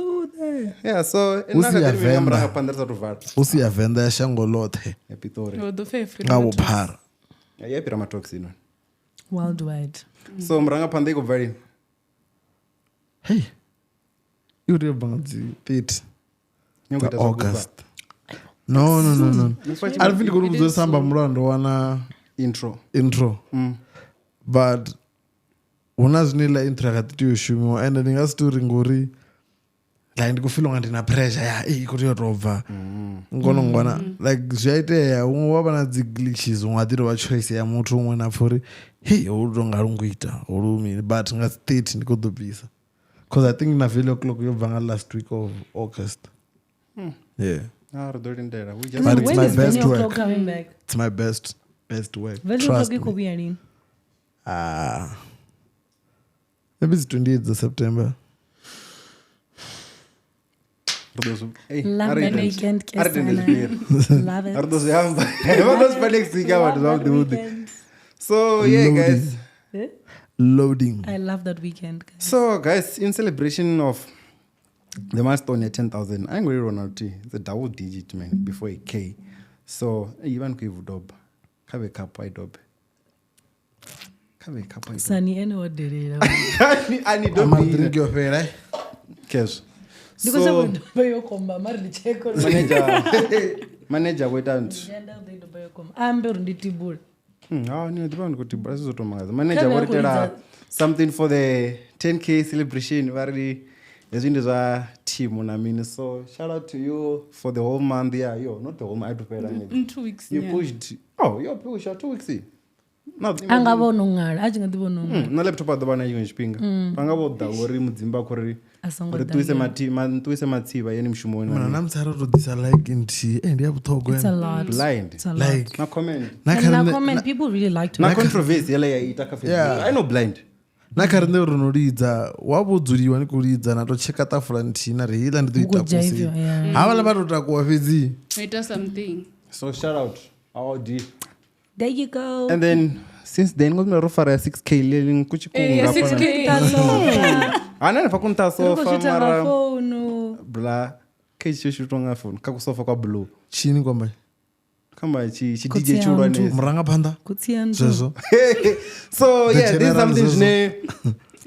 Yeah, so Venda pandresa tuvala usi ya Venda ya shango lothe epitori Do favorite. ngawuphara yapira matoxino Worldwide. So mranga pandai kubvari. Hey, you bangadzi 30 August. No. I think we do samba murando wana intro. But unazvinila intro yakati yoshumiwa and ndingastori ngori like ndikufila unga ndina pressure ya kuti yotobva ngonongwana like zvaiteya umwe wava nadziglitches umwe atirova choice ya mutu umwe napfuri hey utonga runguita urumini but ngasi 30 ndikodobvisa because I think na valley o'clock yobva nga last week of August. Yeah. But it's my best work. Coming back? It's my best work. Trust me. Maybe it's 28th of September. Love that weekend. Love it. So yeah, guys. Loading. I love that weekend. Guys. So guys, in celebration of the milestone at 10,000, I'm going to run out. It's a double digit, man, before a K. So even give dob, have a cup I dob. Sunny, any what did it? I need to drink your fair, eh? Cash. So manager wait and manager wanted something for the 10K celebration. Very as in the team on I mean. So shout out to you for the whole month. Yeah, not the whole month. In 2 weeks. You pushed. Oh, you pushed 2 weeks. angavono ngala achingathivono na laptop adovana iyo chipinga pangavoda uri mudzimba kuri tuise matsiva yeni mushumoni mana namtsara todisa like nti ndi yabuthogwa blind like na comment na comment people really like to na controversy yala yaita ka Facebook I know blind nakarinde runolidza wabudzuriwa nikulidza natocheka tafula ntina rehila nditoita kusi havala vatotakuwa fedzi wait something so shout out our there you go and then since then ngomna rofara 6K leling kuchikunga 6K ana fa kunta sofa mara phone bla kechi shutonga phone kakusofa kwa blue chini kwamba kamba chi DJ chulwane murangapanda kutsiyanzo sweswo so The yeah this is general something Zozo. zvine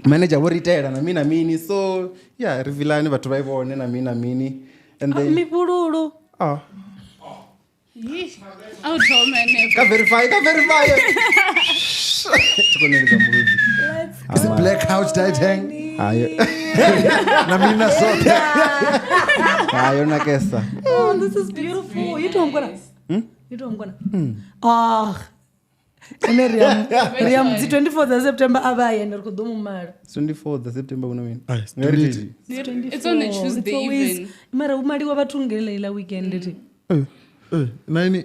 manager vo retired na mini so yeah revilani vathu vaivone na mini and then mipululu automane ka verify tikoneleza murudzi is it black couch dating hayo namina sote hayo nakesa oh this is beautiful you don't gonna ene riam dzi 24 September abayenda kudomumara 24 September unomini it's on a Tuesday even mara umaliwa vatungela ila weekend ti naini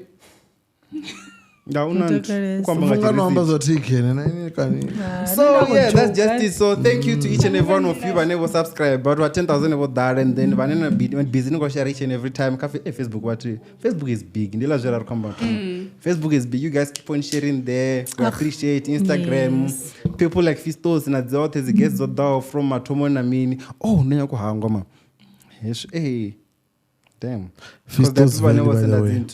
funganohamba zvatikene naini kani so yeah that's just it so thank you to each and every one of you vanenge subscribe but wa 10,000 evo dara and then vanena busy nikoshare each and every time kafe Facebook wati Facebook is big ndila zvera rikamba Facebook is big you guys keep on sharing there we appreciate Instagram people like Fistos na dzote zigets zodao from matomo na mini nenya kuhangwa ma hey damn Fistosvalley, by the way.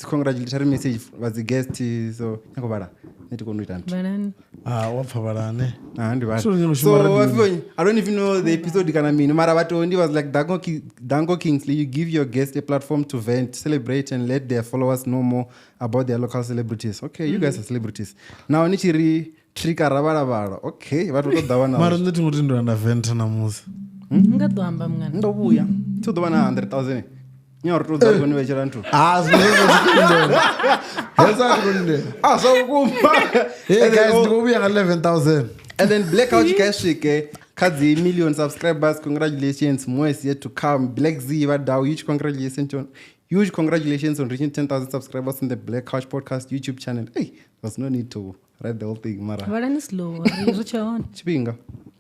congratulatory message was the guest so nyakobara netikonoita banani wapfa varane so I don't even know the episode kana mini mara vatondi was like Dango Kingsley you give your guest a platform to vent celebrate and let their followers know more about their local celebrities okay you guys are celebrities now nichiri trika ravaravara okay vatotodava mara netingoti ndorandavhenta namusi ngadohamba mwana ndovuya todova na 100,000 nyarotodzakonivecherantu ndikubuya nga 11,000 and then blackout kasvike kadzi million subscribers congratulations more is yet to come Black Z vadau huge congratulations on reaching 10,000 subscribers on the Black Couch Podcast YouTube channel. Hey, there's no need to write the whole thing, Mara. varani slow richaona Chipinga.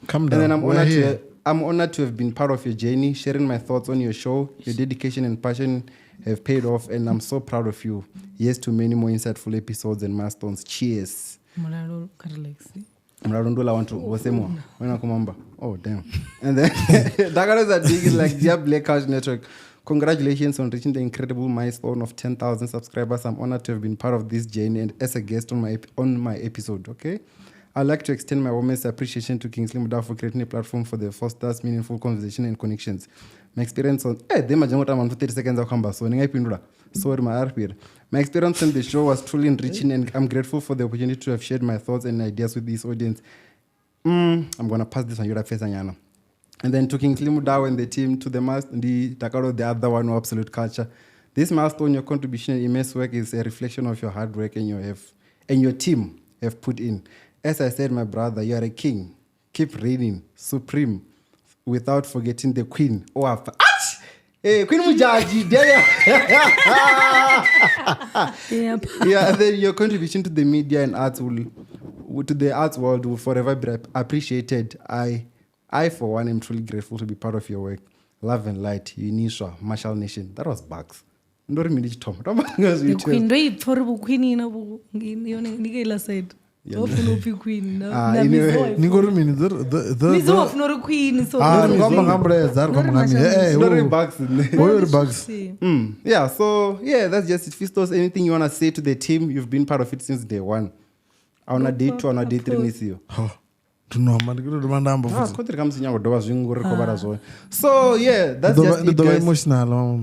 come And then down I'm honored to have been part of your journey, sharing my thoughts on your show. Your dedication and passion have paid off, and I'm so proud of you. Yes, to many more insightful episodes and milestones. Cheers. mulalo karelexi Mradondola want to wasemo when kumamba. Oh damn. And then Dagaros are big is like dear Black Couch Network. Congratulations on reaching the incredible milestone of 10,000 subscribers. I'm honored to have been part of this journey and as a guest on my episode. Okay. I'd like to extend my warmest appreciation to Kingsley Mudau for creating a platform for the fosters meaningful conversation and connections. My experience on 30 seconds so sorry my RP. My experience on the show was truly enriching and I'm grateful for the opportunity to have shared my thoughts and ideas with this audience. I'm gonna pass this on your face anyana. And then to Kingsley Mudau and the team, to the Takaro, the other one, Absolute Culture. This milestone, your contribution and immense work is a reflection of your hard work and your team have put in. As I said, my brother, you are a king. Keep reigning, supreme, without forgetting the queen. Hey, Queen Mujaji, there. yep Yeah, and then your contribution to the media and arts to the arts world will forever be appreciated. I, for one, am truly grateful to be part of your work. Love and light, Unisha, Marshall Nation. That was Bugs. Ndori mini Tom. queen ndoipfa uri vuqueen ina ndikaila side wafuna upi queen ningori mini mizo wafuna uri queen so rikwamba ngambuledza ari kwamba Ndori Bugs. oyo uri bugs Yeah, so yeah, that's just it. Fistos, anything you want to say to the team? You've been part of it since day one. On a day 2, on a day 3 nisiyo. ndinohamba ndikutoti mandamba futi Kotiri kamsinyangodova zvingorikobara zvoyo. So yeah, that's just it, ndidova guys. emotional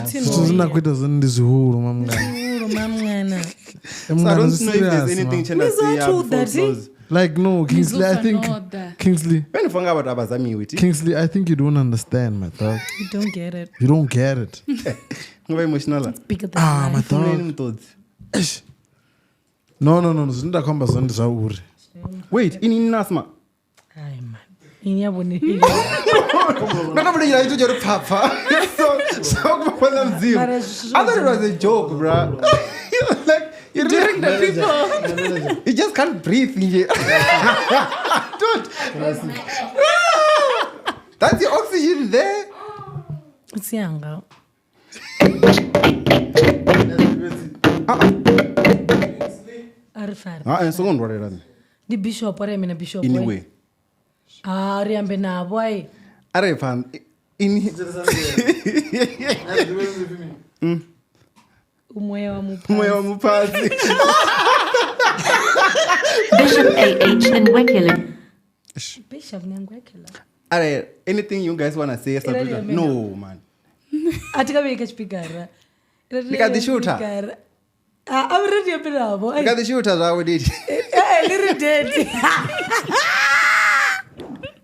zvito zvina kuita zvoni ndizvihuru mamwana mamwana So I don't know if there's anything Chenda say Mizo that, Fistos. like no Kingsley I think Mizofanota. Kingsley Vanofunga about abazamiwi ti. Kingsley I think you don't understand my dog you don't get it you don't get it Ngova emotional. bigger than my life. Funeni dog mutodzi. Eish. no zvindakwamba zvoni zvauri Wait, ini nasma. Ai man ini yabone Ndakabudira ito chori papa. So kubona mzimu. I thought it was a joke, bro. Like you're During the people. You just can't breathe. Dude. That's the oxygen there. siyanga arifari So don't worry about it. ndi bishop ari mina bishop Anyway. riambe navo ai Are fan in Umoya wa mupasi. Umoya wa mupasi. Bishop AH and Wekele. Bishop Nyangwekela. Alright, anything you guys want to say? No, man. Atika beka chipigara. Look at the shooter. I'm ready to be Look at the shooter, how did Hey, little dead.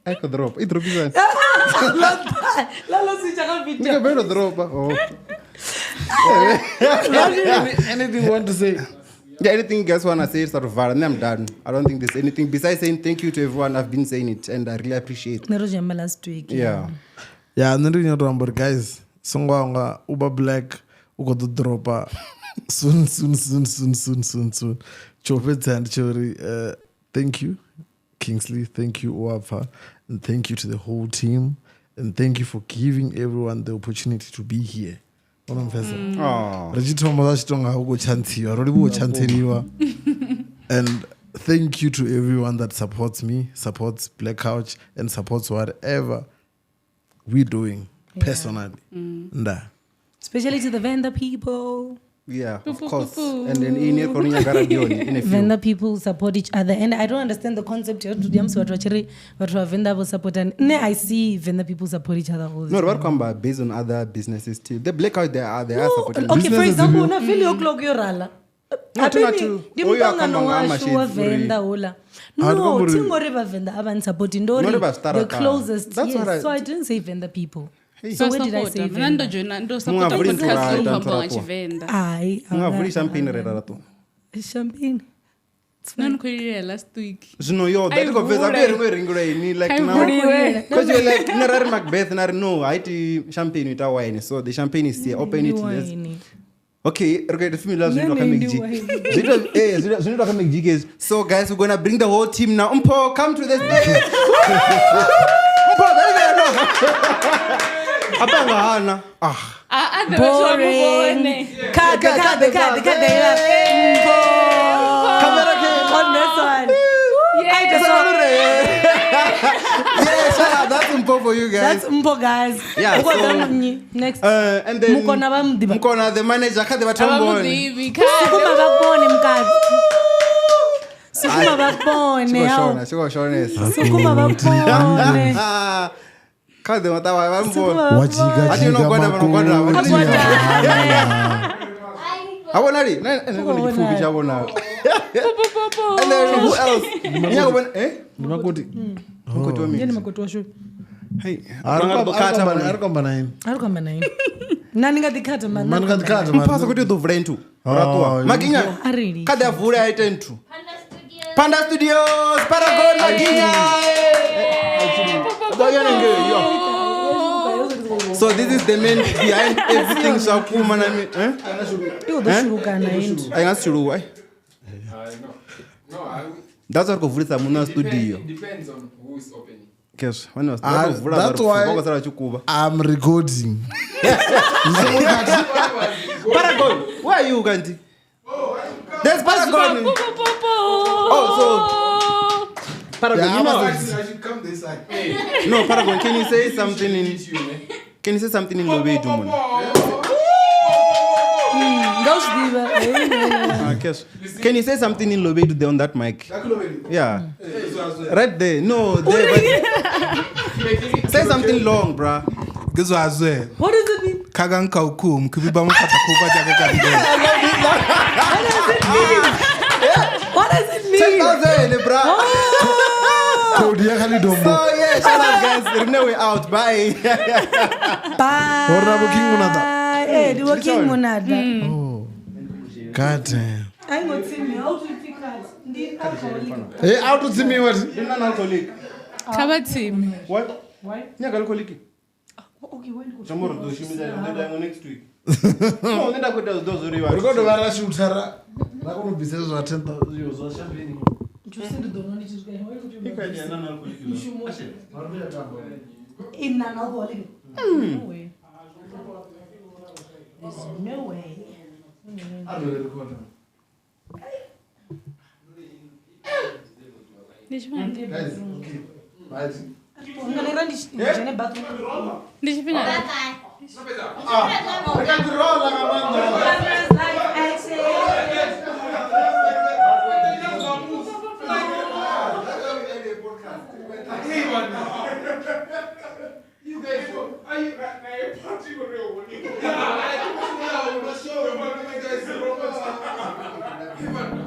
I could drop. It drop is Lalo si chaka Look picture. at better drop. Oh. Anything you want to say? Yeah, anything you guys want to say, sort of, and I'm done. I don't think there's anything besides saying thank you to everyone. I've been saying it, and I really appreciate it. Nero jamba last week. Yeah. Yeah, I'm not remember, guys. Songwanga, Uber Black, Ugo the Dropper. Soon. Chopet and Chori. Thank you, Kingsley. Thank you, Uapa. And thank you to the whole team. And thank you for giving everyone the opportunity to be here. And thank you to everyone that supports me, supports Black Couch, and supports whatever we're doing personally. Especially to the Venda people. Yeah, of course. And then in a few. Venda people support each other. And I don't understand the concept here. But Venda will support. And I see Venda people support each other all the No, time. what come based on other businesses too. The Blackout, they are supporting. Okay, for example, una feel o'clock yorala. No, Venda hola. No, Tingore Venda aban supporting the closest. That's what Yes. So I didn't say Venda people. Hey. So where did I say Venda? Aye. Ungavuli champagne rerato. Champagne. Last week. Zvino yo that go vesa very ringuleni like now because you're like Nerari Macbeth no haiti champagne with wine, so the champagne is here, open it. Okay, okay, the female love Zino. So guys, we're gonna bring the whole team now. Umpo, come to the stage. Umpo, Apanga Hana. Boring. Cut. On this one. Yeah, that's Umpo for you guys. That's Umpo, guys. Yeah, so, next. And then Mukona, the manager, Kade Batamboni. Sukuma bakbone mkazi. Sukuma bakbone. Sukuma bakbone. Kade Matawa Bamboni. Wajiga I want to know. And then who else? Hey, Nani ngatikata man. Mpasa kuti do vrentu. Maginya. Arili. Kada vura aitentu. Panda Studios, Paragon Maginya. So this is the man behind everything Shakuma nami. Ayangasiruka. That's what kuvulisa muna studio. It depends on who is opening. Yes, when was that's why I'm recording. Paragon, where are you, Gandhi? There's Paragon. Oh, so Paragon, Yeah, you know. I should come this side. Hey. No, Paragon, can you say something in? Can you say something in Lobe Dumon? Can you say something in Lobe on that mic? Yeah. Right there. No, there. But say something long, bruh. What does it mean? Kaganka ukum kubiba mukata kuba jaga. What does it mean? Check out there, bruh. So yeah, shout out guys. We're out. Bye. Bye. Hey, the working monada. Oh, God damn. I'm not seeing me. How to pick that? Hey, how to see me what? You're not alcoholic. Kabatim. What? Why? You're alcoholic. Okay, when go? Tomorrow, next week. No, then I could do those We're going to Varashu Tara. I'm going to be says what 10,000 euros or champagne. In an alcoholic. No way. There's no way. Guys, okay. Bye. I'm going to run this in the bathroom. Deixa eu ver. Bye bye. Ah, I got the roll, Are you party with real? Yeah, I don't know.